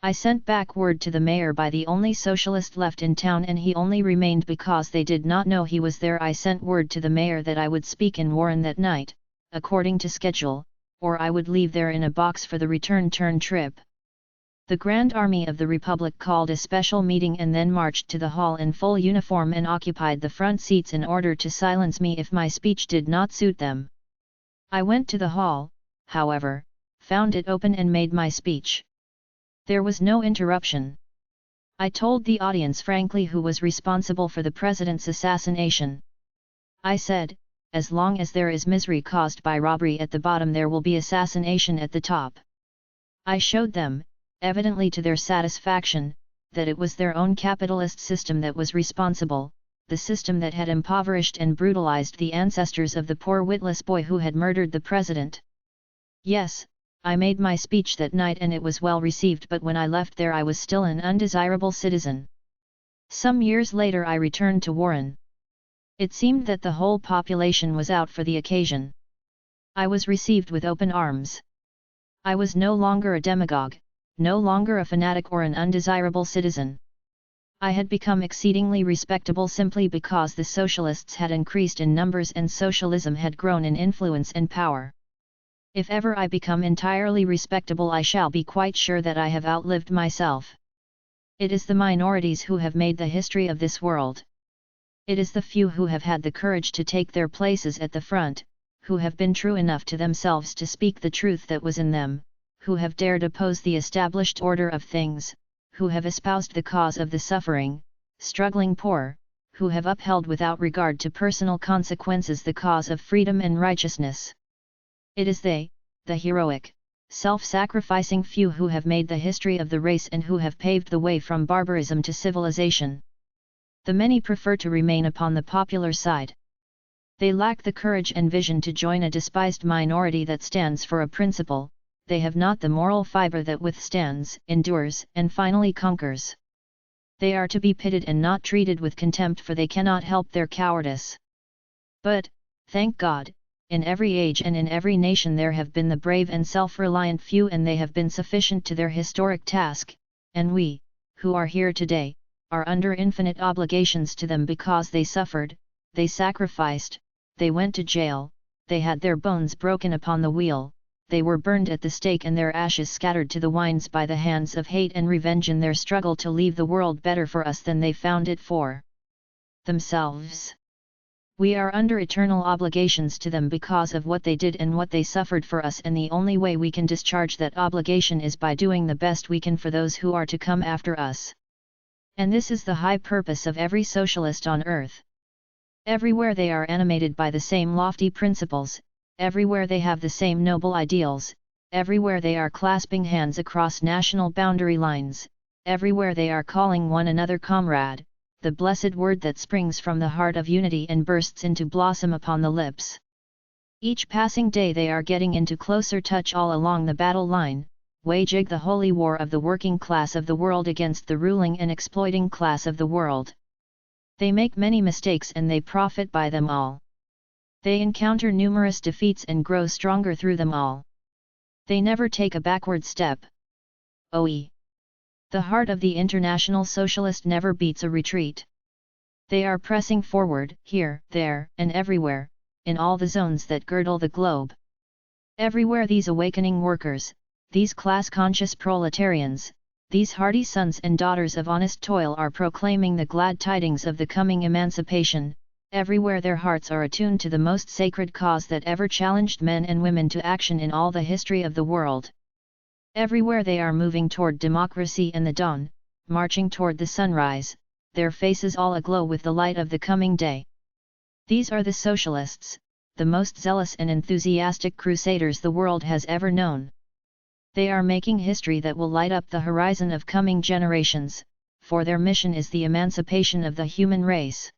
I sent back word to the mayor by the only socialist left in town, and he only remained because they did not know he was there. I sent word to the mayor that I would speak in Warren that night, according to schedule, or I would leave there in a box for the return trip. The Grand Army of the Republic called a special meeting and then marched to the hall in full uniform and occupied the front seats in order to silence me if my speech did not suit them. I went to the hall, however, found it open and made my speech. There was no interruption. I told the audience frankly who was responsible for the president's assassination. I said, as long as there is misery caused by robbery at the bottom, there will be assassination at the top. I showed them, evidently to their satisfaction, that it was their own capitalist system that was responsible, the system that had impoverished and brutalized the ancestors of the poor witless boy who had murdered the president. Yes, I made my speech that night and it was well received, but when I left there I was still an undesirable citizen. Some years later I returned to Warren. It seemed that the whole population was out for the occasion. I was received with open arms. I was no longer a demagogue, no longer a fanatic or an undesirable citizen. I had become exceedingly respectable simply because the socialists had increased in numbers and socialism had grown in influence and power. If ever I become entirely respectable, I shall be quite sure that I have outlived myself. It is the minorities who have made the history of this world. It is the few who have had the courage to take their places at the front, who have been true enough to themselves to speak the truth that was in them, who have dared oppose the established order of things, who have espoused the cause of the suffering, struggling poor, who have upheld without regard to personal consequences the cause of freedom and righteousness. It is they, the heroic, self-sacrificing few who have made the history of the race and who have paved the way from barbarism to civilization. The many prefer to remain upon the popular side. They lack the courage and vision to join a despised minority that stands for a principle. They have not the moral fiber that withstands, endures, and finally conquers. They are to be pitied and not treated with contempt, for they cannot help their cowardice. But, thank God, in every age and in every nation there have been the brave and self-reliant few, and they have been sufficient to their historic task, and we, who are here today, are under infinite obligations to them because they suffered, they sacrificed, they went to jail, they had their bones broken upon the wheel, they were burned at the stake and their ashes scattered to the winds by the hands of hate and revenge in their struggle to leave the world better for us than they found it for themselves. We are under eternal obligations to them because of what they did and what they suffered for us, and the only way we can discharge that obligation is by doing the best we can for those who are to come after us. And this is the high purpose of every socialist on earth. Everywhere they are animated by the same lofty principles, everywhere they have the same noble ideals, everywhere they are clasping hands across national boundary lines, everywhere they are calling one another comrade, the blessed word that springs from the heart of unity and bursts into blossom upon the lips. Each passing day they are getting into closer touch all along the battle line, waging the holy war of the working class of the world against the ruling and exploiting class of the world. They make many mistakes and they profit by them all. They encounter numerous defeats and grow stronger through them all. They never take a backward step. OE. The heart of the International Socialist never beats a retreat. They are pressing forward, here, there, and everywhere, in all the zones that girdle the globe. Everywhere these awakening workers, these class-conscious proletarians, these hardy sons and daughters of honest toil are proclaiming the glad tidings of the coming emancipation, everywhere their hearts are attuned to the most sacred cause that ever challenged men and women to action in all the history of the world. Everywhere they are moving toward democracy and the dawn, marching toward the sunrise, their faces all aglow with the light of the coming day. These are the socialists, the most zealous and enthusiastic crusaders the world has ever known. They are making history that will light up the horizon of coming generations, for their mission is the emancipation of the human race.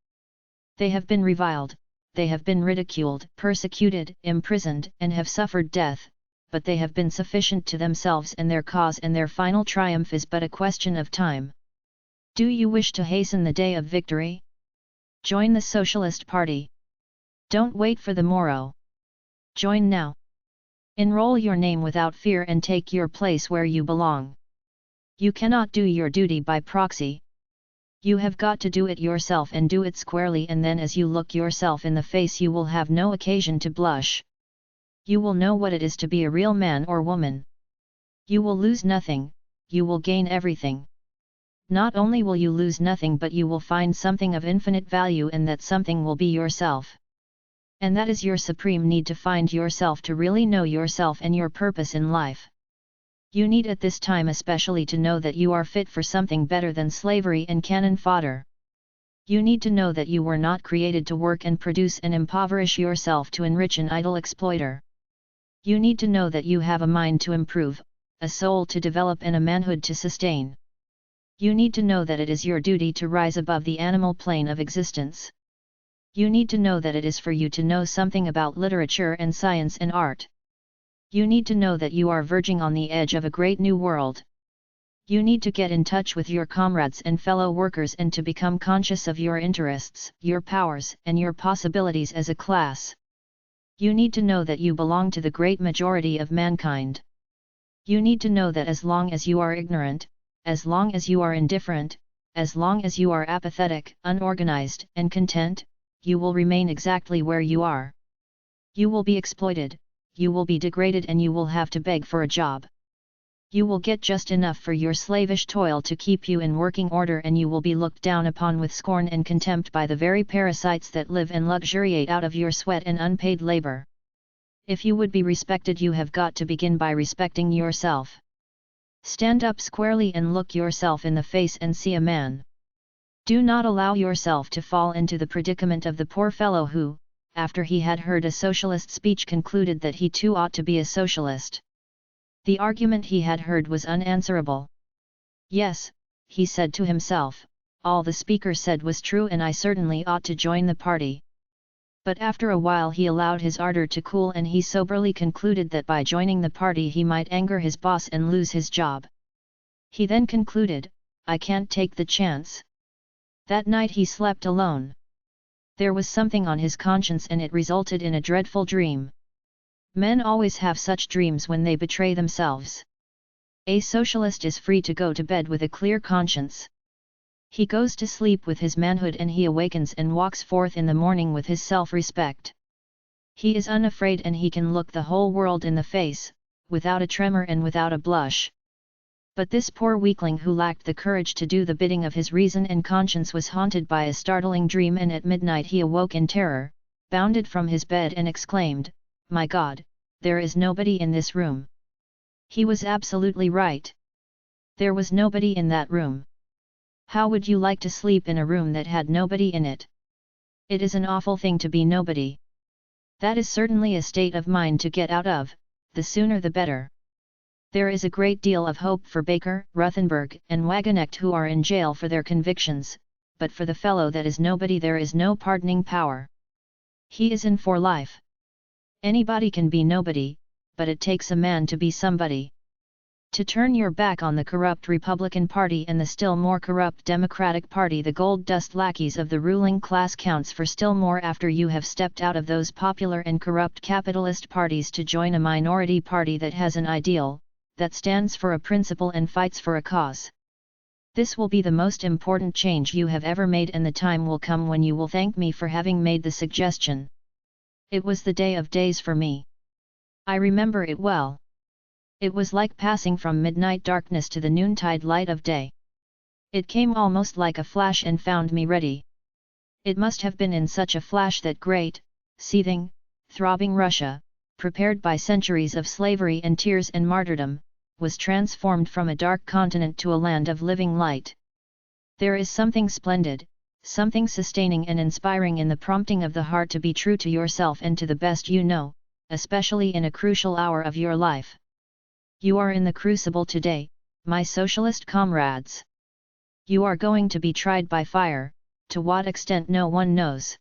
They have been reviled, they have been ridiculed, persecuted, imprisoned, and have suffered death, but they have been sufficient to themselves and their cause, and their final triumph is but a question of time. Do you wish to hasten the day of victory? Join the Socialist Party. Don't wait for the morrow. Join now. Enroll your name without fear and take your place where you belong. You cannot do your duty by proxy. You have got to do it yourself, and do it squarely, and then as you look yourself in the face you will have no occasion to blush. You will know what it is to be a real man or woman. You will lose nothing, you will gain everything. Not only will you lose nothing, but you will find something of infinite value, and that something will be yourself. And that is your supreme need, to find yourself, to really know yourself and your purpose in life. You need at this time especially to know that you are fit for something better than slavery and cannon fodder. You need to know that you were not created to work and produce and impoverish yourself to enrich an idle exploiter. You need to know that you have a mind to improve, a soul to develop, and a manhood to sustain. You need to know that it is your duty to rise above the animal plane of existence. You need to know that it is for you to know something about literature and science and art. You need to know that you are verging on the edge of a great new world. You need to get in touch with your comrades and fellow workers, and to become conscious of your interests, your powers, and your possibilities as a class. You need to know that you belong to the great majority of mankind. You need to know that as long as you are ignorant, as long as you are indifferent, as long as you are apathetic, unorganized, and content, you will remain exactly where you are. You will be exploited, you will be degraded, and you will have to beg for a job. You will get just enough for your slavish toil to keep you in working order, and you will be looked down upon with scorn and contempt by the very parasites that live and luxuriate out of your sweat and unpaid labor. If you would be respected, you have got to begin by respecting yourself. Stand up squarely and look yourself in the face and see a man. Do not allow yourself to fall into the predicament of the poor fellow who, after he had heard a socialist speech, concluded that he too ought to be a socialist. The argument he had heard was unanswerable. Yes, he said to himself, all the speaker said was true, and I certainly ought to join the party. But after a while he allowed his ardor to cool, and he soberly concluded that by joining the party he might anger his boss and lose his job. He then concluded, I can't take the chance. That night he slept alone. There was something on his conscience, and it resulted in a dreadful dream. Men always have such dreams when they betray themselves. A socialist is free to go to bed with a clear conscience. He goes to sleep with his manhood, and he awakens and walks forth in the morning with his self-respect. He is unafraid, and he can look the whole world in the face, without a tremor and without a blush. But this poor weakling who lacked the courage to do the bidding of his reason and conscience was haunted by a startling dream, and at midnight he awoke in terror, bounded from his bed and exclaimed, My God, there is nobody in this room. He was absolutely right. There was nobody in that room. How would you like to sleep in a room that had nobody in it? It is an awful thing to be nobody. That is certainly a state of mind to get out of, the sooner the better. There is a great deal of hope for Baker, Ruthenberg, and Wagenknecht, who are in jail for their convictions, but for the fellow that is nobody there is no pardoning power. He is in for life. Anybody can be nobody, but it takes a man to be somebody. To turn your back on the corrupt Republican Party and the still more corrupt Democratic Party, the gold dust lackeys of the ruling class, counts for still more after you have stepped out of those popular and corrupt capitalist parties to join a minority party that has an ideal, that stands for a principle and fights for a cause. This will be the most important change you have ever made, and the time will come when you will thank me for having made the suggestion. It was the day of days for me. I remember it well. It was like passing from midnight darkness to the noontide light of day. It came almost like a flash and found me ready. It must have been in such a flash that great, seething, throbbing Russia, prepared by centuries of slavery and tears and martyrdom, was transformed from a dark continent to a land of living light. There is something splendid, something sustaining and inspiring in the prompting of the heart to be true to yourself and to the best you know, especially in a crucial hour of your life. You are in the crucible today, my socialist comrades. You are going to be tried by fire, to what extent no one knows.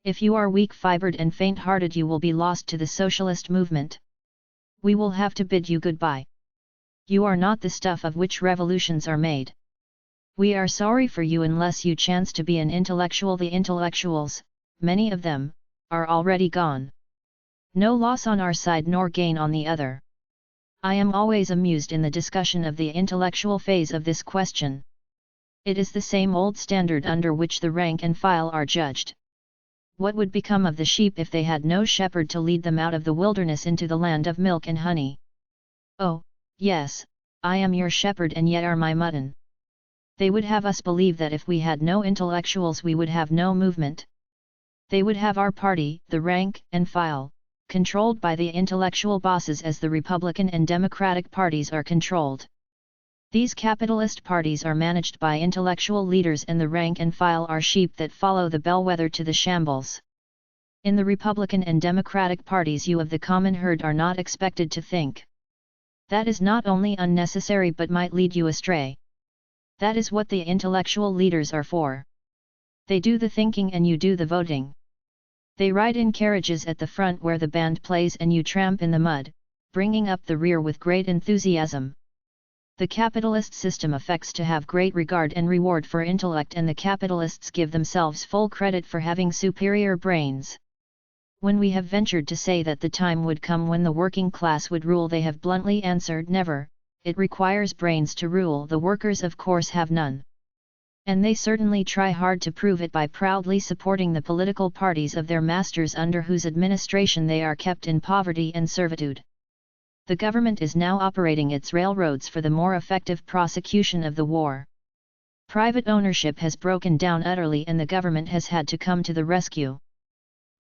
If you are weak-fibered and faint-hearted, you will be lost to the socialist movement. We will have to bid you goodbye. You are not the stuff of which revolutions are made. We are sorry for you unless you chance to be an intellectual. The intellectuals, many of them, are already gone. No loss on our side nor gain on the other. I am always amused in the discussion of the intellectual phase of this question. It is the same old standard under which the rank and file are judged. What would become of the sheep if they had no shepherd to lead them out of the wilderness into the land of milk and honey? Oh, yes, I am your shepherd and yet are my mutton. They would have us believe that if we had no intellectuals we would have no movement. They would have our party, the rank and file, controlled by the intellectual bosses as the Republican and Democratic parties are controlled. These capitalist parties are managed by intellectual leaders and the rank and file are sheep that follow the bellwether to the shambles. In the Republican and Democratic parties you of the common herd are not expected to think. That is not only unnecessary but might lead you astray. That is what the intellectual leaders are for. They do the thinking and you do the voting. They ride in carriages at the front where the band plays and you tramp in the mud, bringing up the rear with great enthusiasm. The capitalist system affects to have great regard and reward for intellect and the capitalists give themselves full credit for having superior brains. When we have ventured to say that the time would come when the working class would rule they have bluntly answered never, it requires brains to rule the workers of course have none. And they certainly try hard to prove it by proudly supporting the political parties of their masters under whose administration they are kept in poverty and servitude. The government is now operating its railroads for the more effective prosecution of the war. Private ownership has broken down utterly and the government has had to come to the rescue.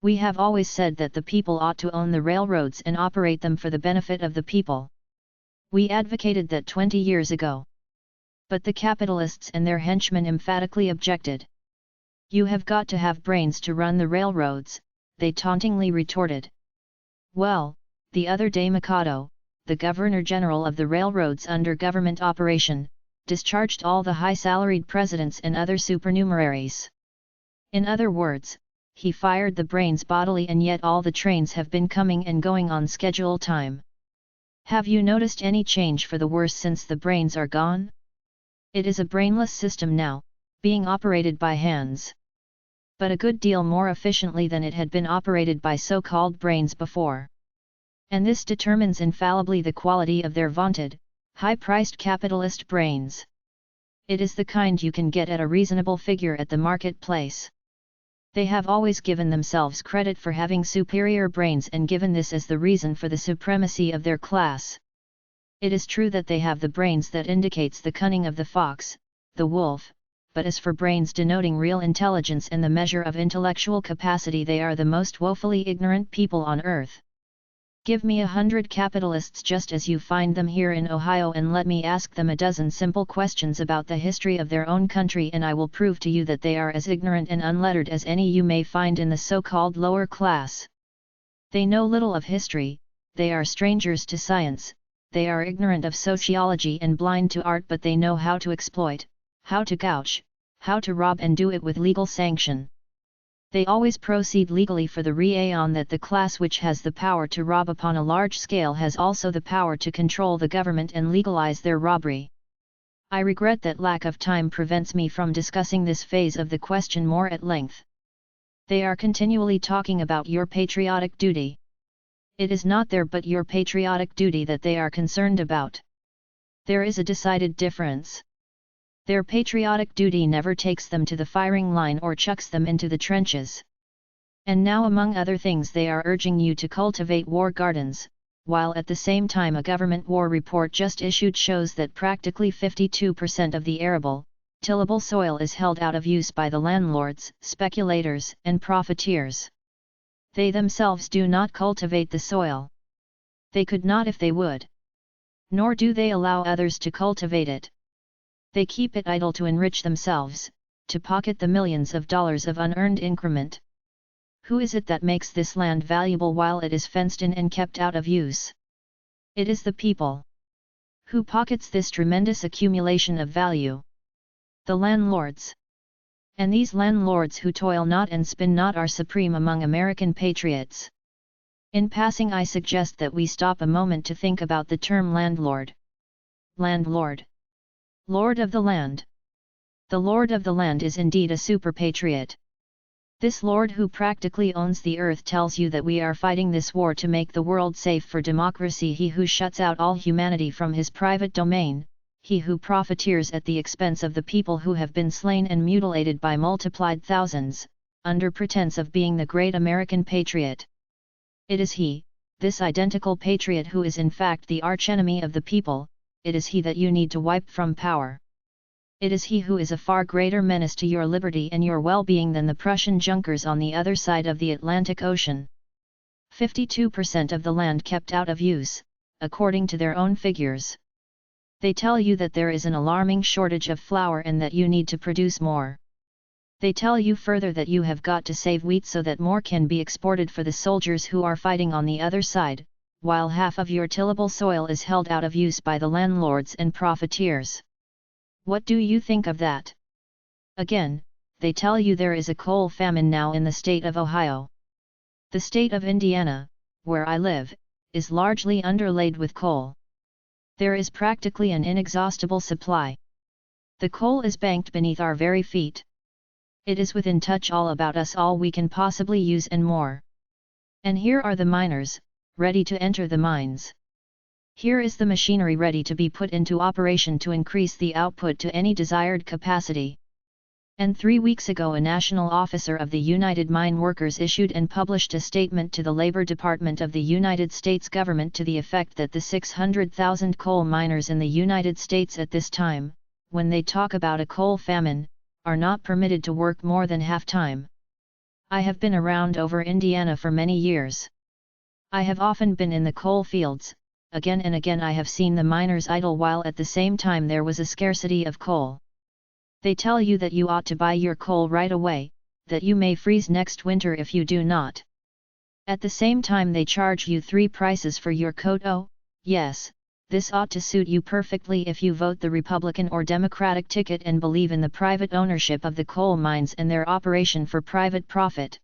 We have always said that the people ought to own the railroads and operate them for the benefit of the people. We advocated that 20 years ago. But the capitalists and their henchmen emphatically objected. You have got to have brains to run the railroads, they tauntingly retorted. Well, the other day Mikado, the Governor-General of the railroads under government operation, discharged all the high-salaried presidents and other supernumeraries. In other words, he fired the brains bodily and yet all the trains have been coming and going on schedule time. Have you noticed any change for the worse since the brains are gone? It is a brainless system now, being operated by hands. But a good deal more efficiently than it had been operated by so-called brains before. And this determines infallibly the quality of their vaunted, high-priced capitalist brains. It is the kind you can get at a reasonable figure at the marketplace. They have always given themselves credit for having superior brains and given this as the reason for the supremacy of their class. It is true that they have the brains that indicates the cunning of the fox, the wolf, but as for brains denoting real intelligence and the measure of intellectual capacity they are the most woefully ignorant people on earth. Give me 100 capitalists just as you find them here in Ohio and let me ask them a dozen simple questions about the history of their own country and I will prove to you that they are as ignorant and unlettered as any you may find in the so-called lower class. They know little of history, they are strangers to science, they are ignorant of sociology and blind to art but they know how to exploit, how to gouge, how to rob and do it with legal sanction. They always proceed legally for the reason that the class which has the power to rob upon a large scale has also the power to control the government and legalize their robbery. I regret that lack of time prevents me from discussing this phase of the question more at length. They are continually talking about your patriotic duty. It is not their but your patriotic duty that they are concerned about. There is a decided difference. Their patriotic duty never takes them to the firing line or chucks them into the trenches. And now among other things they are urging you to cultivate war gardens, while at the same time a government war report just issued shows that practically 52% of the arable, tillable soil is held out of use by the landlords, speculators, and profiteers. They themselves do not cultivate the soil. They could not if they would. Nor do they allow others to cultivate it. They keep it idle to enrich themselves, to pocket the millions of dollars of unearned increment. Who is it that makes this land valuable while it is fenced in and kept out of use? It is the people. Who pockets this tremendous accumulation of value? The landlords. And these landlords who toil not and spin not are supreme among American patriots. In passing, I suggest that we stop a moment to think about the term landlord. Landlord. Lord of the land. The lord of the land is indeed a super patriot. This lord who practically owns the earth tells you that we are fighting this war to make the world safe for democracy. He who shuts out all humanity from his private domain, he who profiteers at the expense of the people who have been slain and mutilated by multiplied thousands, under pretense of being the great American patriot. It is he, this identical patriot, who is in fact the archenemy of the people. It is he that you need to wipe from power. It is he who is a far greater menace to your liberty and your well-being than the Prussian Junkers on the other side of the Atlantic Ocean. 52% of the land kept out of use, according to their own figures. They tell you that there is an alarming shortage of flour and that you need to produce more. They tell you further that you have got to save wheat so that more can be exported for the soldiers who are fighting on the other side, while half of your tillable soil is held out of use by the landlords and profiteers. What do you think of that? Again, they tell you there is a coal famine now in the state of Ohio. The state of Indiana, where I live, is largely underlaid with coal. There is practically an inexhaustible supply. The coal is banked beneath our very feet. It is within touch, all about us, all we can possibly use and more. And here are the miners, ready to enter the mines. Here is the machinery ready to be put into operation to increase the output to any desired capacity. And 3 weeks ago a national officer of the United Mine Workers issued and published a statement to the Labor Department of the United States government to the effect that the 600,000 coal miners in the United States at this time, when they talk about a coal famine, are not permitted to work more than half-time. I have been around over Indiana for many years. I have often been in the coal fields. Again and again I have seen the miners idle while at the same time there was a scarcity of coal. They tell you that you ought to buy your coal right away, that you may freeze next winter if you do not. At the same time they charge you 3 prices for your coat. Oh, yes, this ought to suit you perfectly if you vote the Republican or Democratic ticket and believe in the private ownership of the coal mines and their operation for private profit.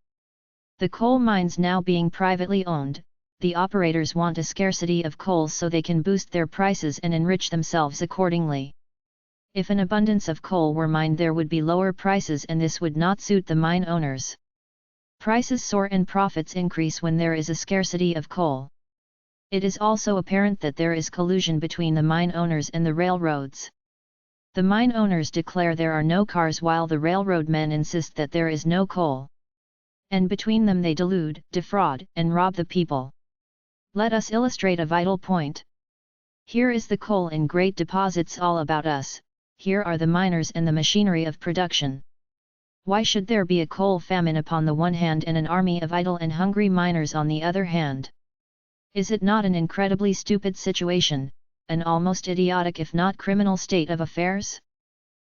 The coal mines now being privately owned, the operators want a scarcity of coal so they can boost their prices and enrich themselves accordingly. If an abundance of coal were mined, there would be lower prices, and this would not suit the mine owners. Prices soar and profits increase when there is a scarcity of coal. It is also apparent that there is collusion between the mine owners and the railroads. The mine owners declare there are no cars while the railroad men insist that there is no coal. And between them they delude, defraud, and rob the people. Let us illustrate a vital point. Here is the coal in great deposits all about us, here are the miners and the machinery of production. Why should there be a coal famine upon the one hand and an army of idle and hungry miners on the other hand? Is it not an incredibly stupid situation, an almost idiotic if not criminal state of affairs?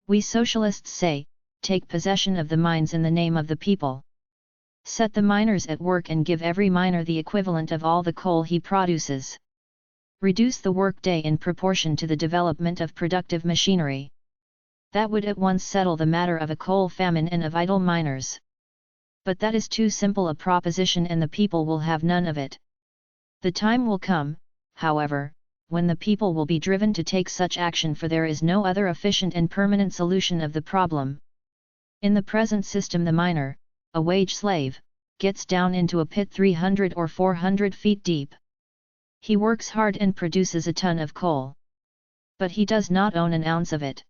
We socialists say, take possession of the mines in the name of the people. Set the miners at work and give every miner the equivalent of all the coal he produces. Reduce the workday in proportion to the development of productive machinery. That would at once settle the matter of a coal famine and of idle miners. But that is too simple a proposition, and the people will have none of it. The time will come, however, when the people will be driven to take such action, for there is no other efficient and permanent solution of the problem. In the present system the miner, a wage slave, gets down into a pit 300 or 400 feet deep. He works hard and produces a ton of coal. But he does not own an ounce of it.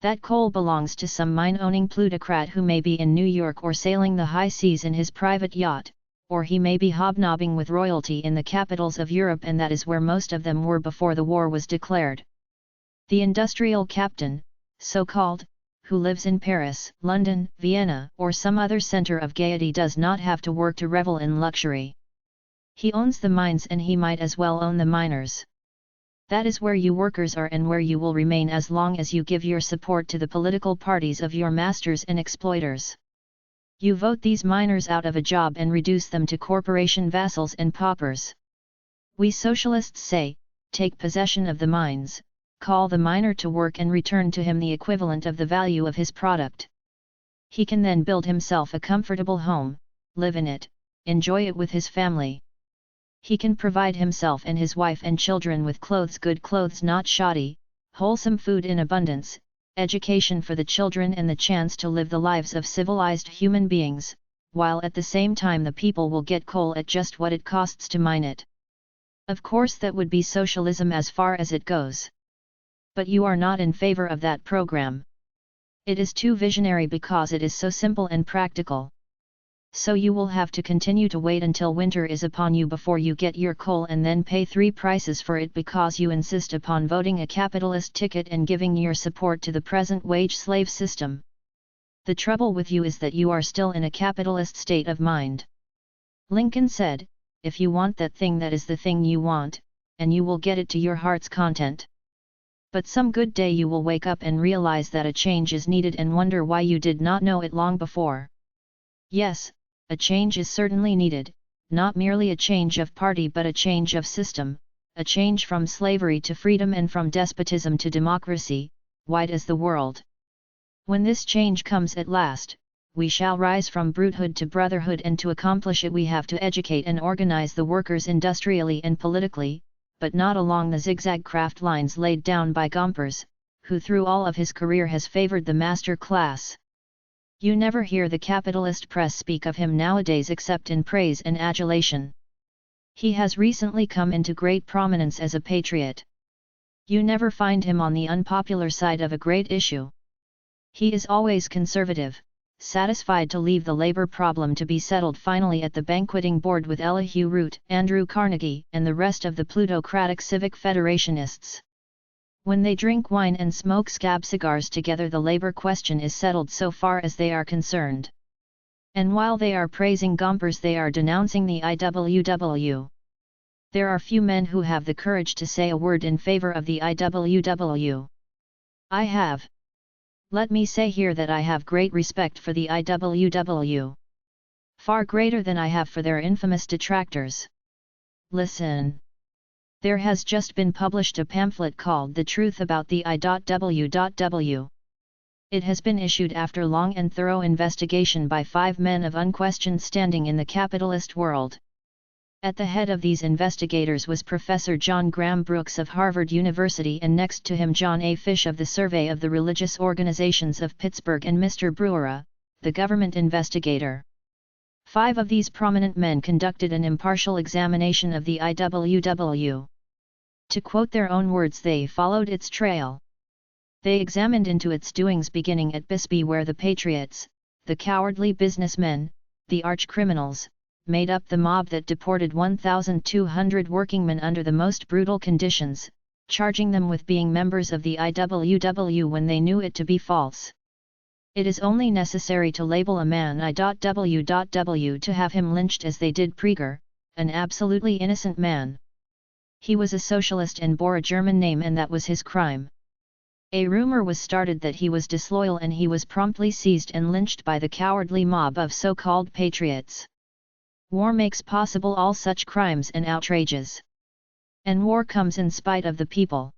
That coal belongs to some mine-owning plutocrat who may be in New York or sailing the high seas in his private yacht, or he may be hobnobbing with royalty in the capitals of Europe, and that is where most of them were before the war was declared. The industrial captain, so-called, who lives in Paris, London, Vienna, or some other center of gaiety does not have to work to revel in luxury. He owns the mines, and he might as well own the miners. That is where you workers are, and where you will remain as long as you give your support to the political parties of your masters and exploiters. You vote these miners out of a job and reduce them to corporation vassals and paupers. We socialists say, take possession of the mines, call the miner to work and return to him the equivalent of the value of his product. He can then build himself a comfortable home, live in it, enjoy it with his family. He can provide himself and his wife and children with clothes, good clothes not shoddy, wholesome food in abundance, education for the children and the chance to live the lives of civilized human beings, while at the same time the people will get coal at just what it costs to mine it. Of course that would be socialism as far as it goes. But you are not in favor of that program. It is too visionary because it is so simple and practical. So you will have to continue to wait until winter is upon you before you get your coal and then pay 3 prices for it because you insist upon voting a capitalist ticket and giving your support to the present wage-slave system. The trouble with you is that you are still in a capitalist state of mind. Lincoln said, if you want that thing, that is the thing you want, and you will get it to your heart's content. But some good day you will wake up and realize that a change is needed and wonder why you did not know it long before. Yes, a change is certainly needed, not merely a change of party but a change of system, a change from slavery to freedom and from despotism to democracy, wide as the world. When this change comes at last, we shall rise from brutehood to brotherhood, and to accomplish it we have to educate and organize the workers industrially and politically, but not along the zigzag craft lines laid down by Gompers, who through all of his career has favored the master class. You never hear the capitalist press speak of him nowadays except in praise and adulation. He has recently come into great prominence as a patriot. You never find him on the unpopular side of a great issue. He is always conservative, satisfied to leave the labor problem to be settled finally at the banqueting board with Elihu Root, Andrew Carnegie, and the rest of the plutocratic civic federationists. When they drink wine and smoke scab cigars together, the labor question is settled so far as they are concerned. And while they are praising Gompers, they are denouncing the IWW. There are few men who have the courage to say a word in favor of the IWW. I have. Let me say here that I have great respect for the IWW. Far greater than I have for their infamous detractors. Listen. There has just been published a pamphlet called The Truth About the I.W.W. It has been issued after long and thorough investigation by 5 men of unquestioned standing in the capitalist world. At the head of these investigators was Professor John Graham Brooks of Harvard University, and next to him John A. Fish of the Survey of the Religious Organizations of Pittsburgh, and Mr. Brewer, the government investigator. 5 of these prominent men conducted an impartial examination of the IWW. To quote their own words, they followed its trail. They examined into its doings beginning at Bisbee, where the patriots, the cowardly businessmen, the arch-criminals, made up the mob that deported 1,200 workingmen under the most brutal conditions, charging them with being members of the IWW when they knew it to be false. It is only necessary to label a man I.W.W. to have him lynched as they did Praeger, an absolutely innocent man. He was a socialist and bore a German name, and that was his crime. A rumor was started that he was disloyal, and he was promptly seized and lynched by the cowardly mob of so-called patriots. War makes possible all such crimes and outrages. And war comes in spite of the people.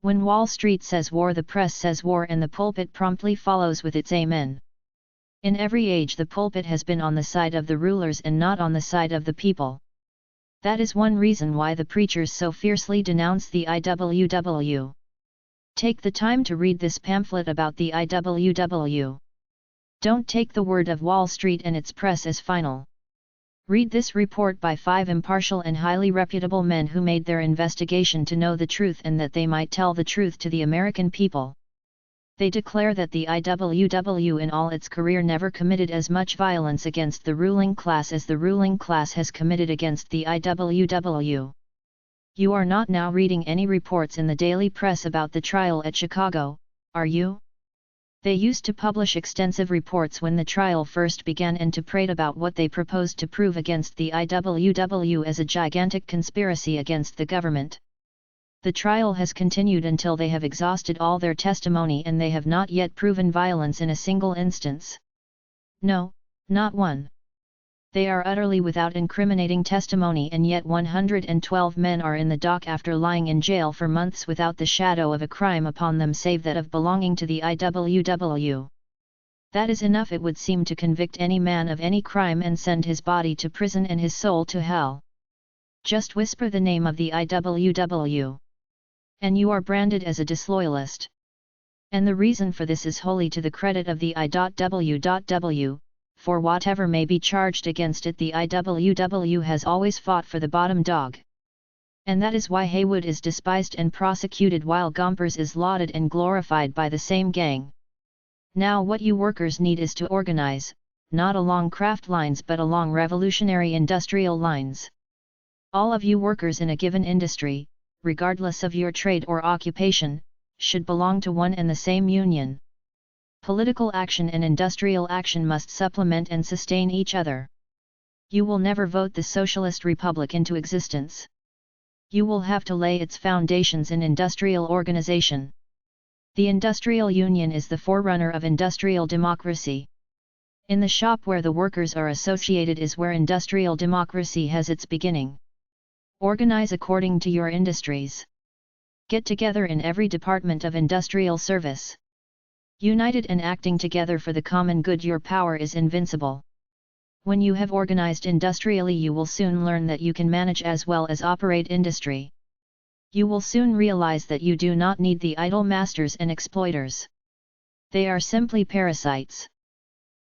When Wall Street says war, the press says war, and the pulpit promptly follows with its amen. In every age the pulpit has been on the side of the rulers and not on the side of the people. That is one reason why the preachers so fiercely denounce the IWW. Take the time to read this pamphlet about the IWW. Don't take the word of Wall Street and its press as final. Read this report by 5 impartial and highly reputable men who made their investigation to know the truth, and that they might tell the truth to the American people. They declare that the IWW in all its career never committed as much violence against the ruling class as the ruling class has committed against the IWW. You are not now reading any reports in the daily press about the trial at Chicago, are you? They used to publish extensive reports when the trial first began, and to prate about what they proposed to prove against the IWW as a gigantic conspiracy against the government. The trial has continued until they have exhausted all their testimony, and they have not yet proven violence in a single instance. No, not one. They are utterly without incriminating testimony, and yet 112 men are in the dock after lying in jail for months without the shadow of a crime upon them save that of belonging to the IWW. That is enough, it would seem, to convict any man of any crime and send his body to prison and his soul to hell. Just whisper the name of the IWW. And you are branded as a disloyalist. And the reason for this is wholly to the credit of the I.W.W, for whatever may be charged against it, the IWW has always fought for the bottom dog. And that is why Haywood is despised and prosecuted while Gompers is lauded and glorified by the same gang. Now what you workers need is to organize, not along craft lines but along revolutionary industrial lines. All of you workers in a given industry, regardless of your trade or occupation, should belong to one and the same union. Political action and industrial action must supplement and sustain each other. You will never vote the Socialist Republic into existence. You will have to lay its foundations in industrial organization. The industrial union is the forerunner of industrial democracy. In the shop where the workers are associated is where industrial democracy has its beginning. Organize according to your industries. Get together in every department of industrial service. United and acting together for the common good, your power is invincible. When you have organized industrially, you will soon learn that you can manage as well as operate industry. You will soon realize that you do not need the idle masters and exploiters. They are simply parasites.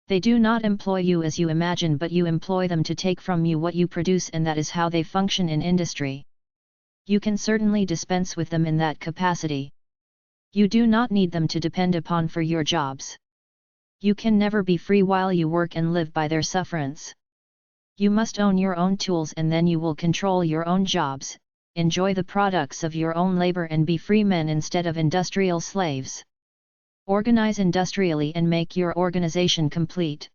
They do not employ you as you imagine, but you employ them to take from you what you produce, and that is how they function in industry. You can certainly dispense with them in that capacity. You do not need them to depend upon for your jobs. You can never be free while you work and live by their sufferance. You must own your own tools, and then you will control your own jobs, enjoy the products of your own labor, and be free men instead of industrial slaves. Organize industrially and make your organization complete.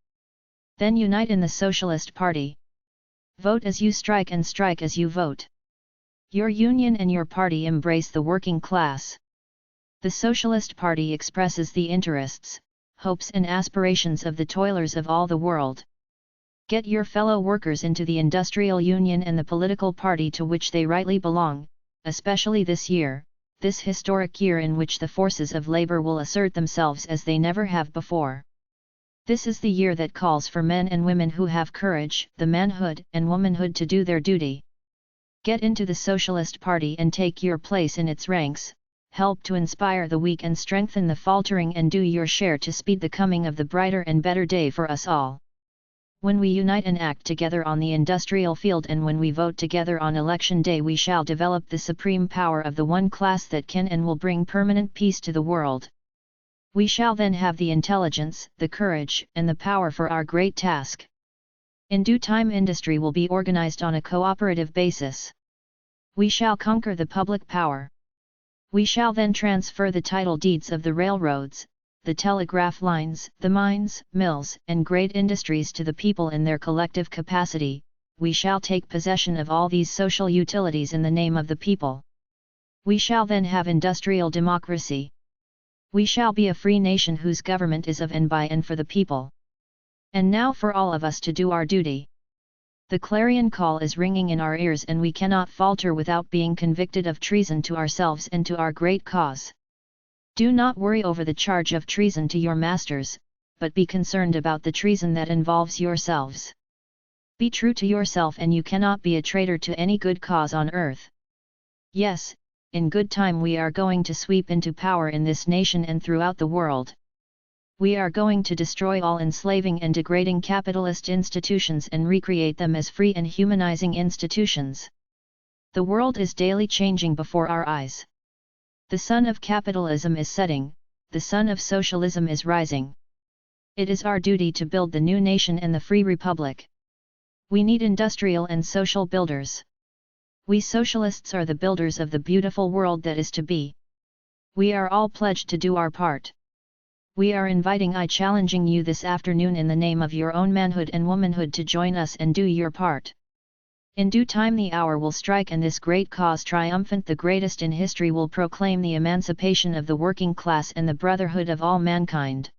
Then unite in the Socialist Party. Vote as you strike and strike as you vote. Your union and your party embrace the working class. The Socialist Party expresses the interests, hopes and aspirations of the toilers of all the world. Get your fellow workers into the industrial union and the political party to which they rightly belong, especially this year, this historic year in which the forces of labor will assert themselves as they never have before. This is the year that calls for men and women who have courage, the manhood and womanhood to do their duty. Get into the Socialist Party and take your place in its ranks, help to inspire the weak and strengthen the faltering, and do your share to speed the coming of the brighter and better day for us all. When we unite and act together on the industrial field, and when we vote together on election day, we shall develop the supreme power of the one class that can and will bring permanent peace to the world. We shall then have the intelligence, the courage, and the power for our great task. In due time, industry will be organized on a cooperative basis. We shall conquer the public power. We shall then transfer the title deeds of the railroads, the telegraph lines, the mines, mills, and great industries to the people in their collective capacity. We shall take possession of all these social utilities in the name of the people. We shall then have industrial democracy. We shall be a free nation whose government is of and by and for the people. And now for all of us to do our duty. The clarion call is ringing in our ears, and we cannot falter without being convicted of treason to ourselves and to our great cause. Do not worry over the charge of treason to your masters, but be concerned about the treason that involves yourselves. Be true to yourself, and you cannot be a traitor to any good cause on earth. Yes, in good time we are going to sweep into power in this nation and throughout the world. We are going to destroy all enslaving and degrading capitalist institutions and recreate them as free and humanizing institutions. The world is daily changing before our eyes. The sun of capitalism is setting, the sun of socialism is rising. It is our duty to build the new nation and the free republic. We need industrial and social builders. We socialists are the builders of the beautiful world that is to be. We are all pledged to do our part. We are challenging you this afternoon in the name of your own manhood and womanhood to join us and do your part. In due time the hour will strike, and this great cause triumphant, the greatest in history, will proclaim the emancipation of the working class and the brotherhood of all mankind.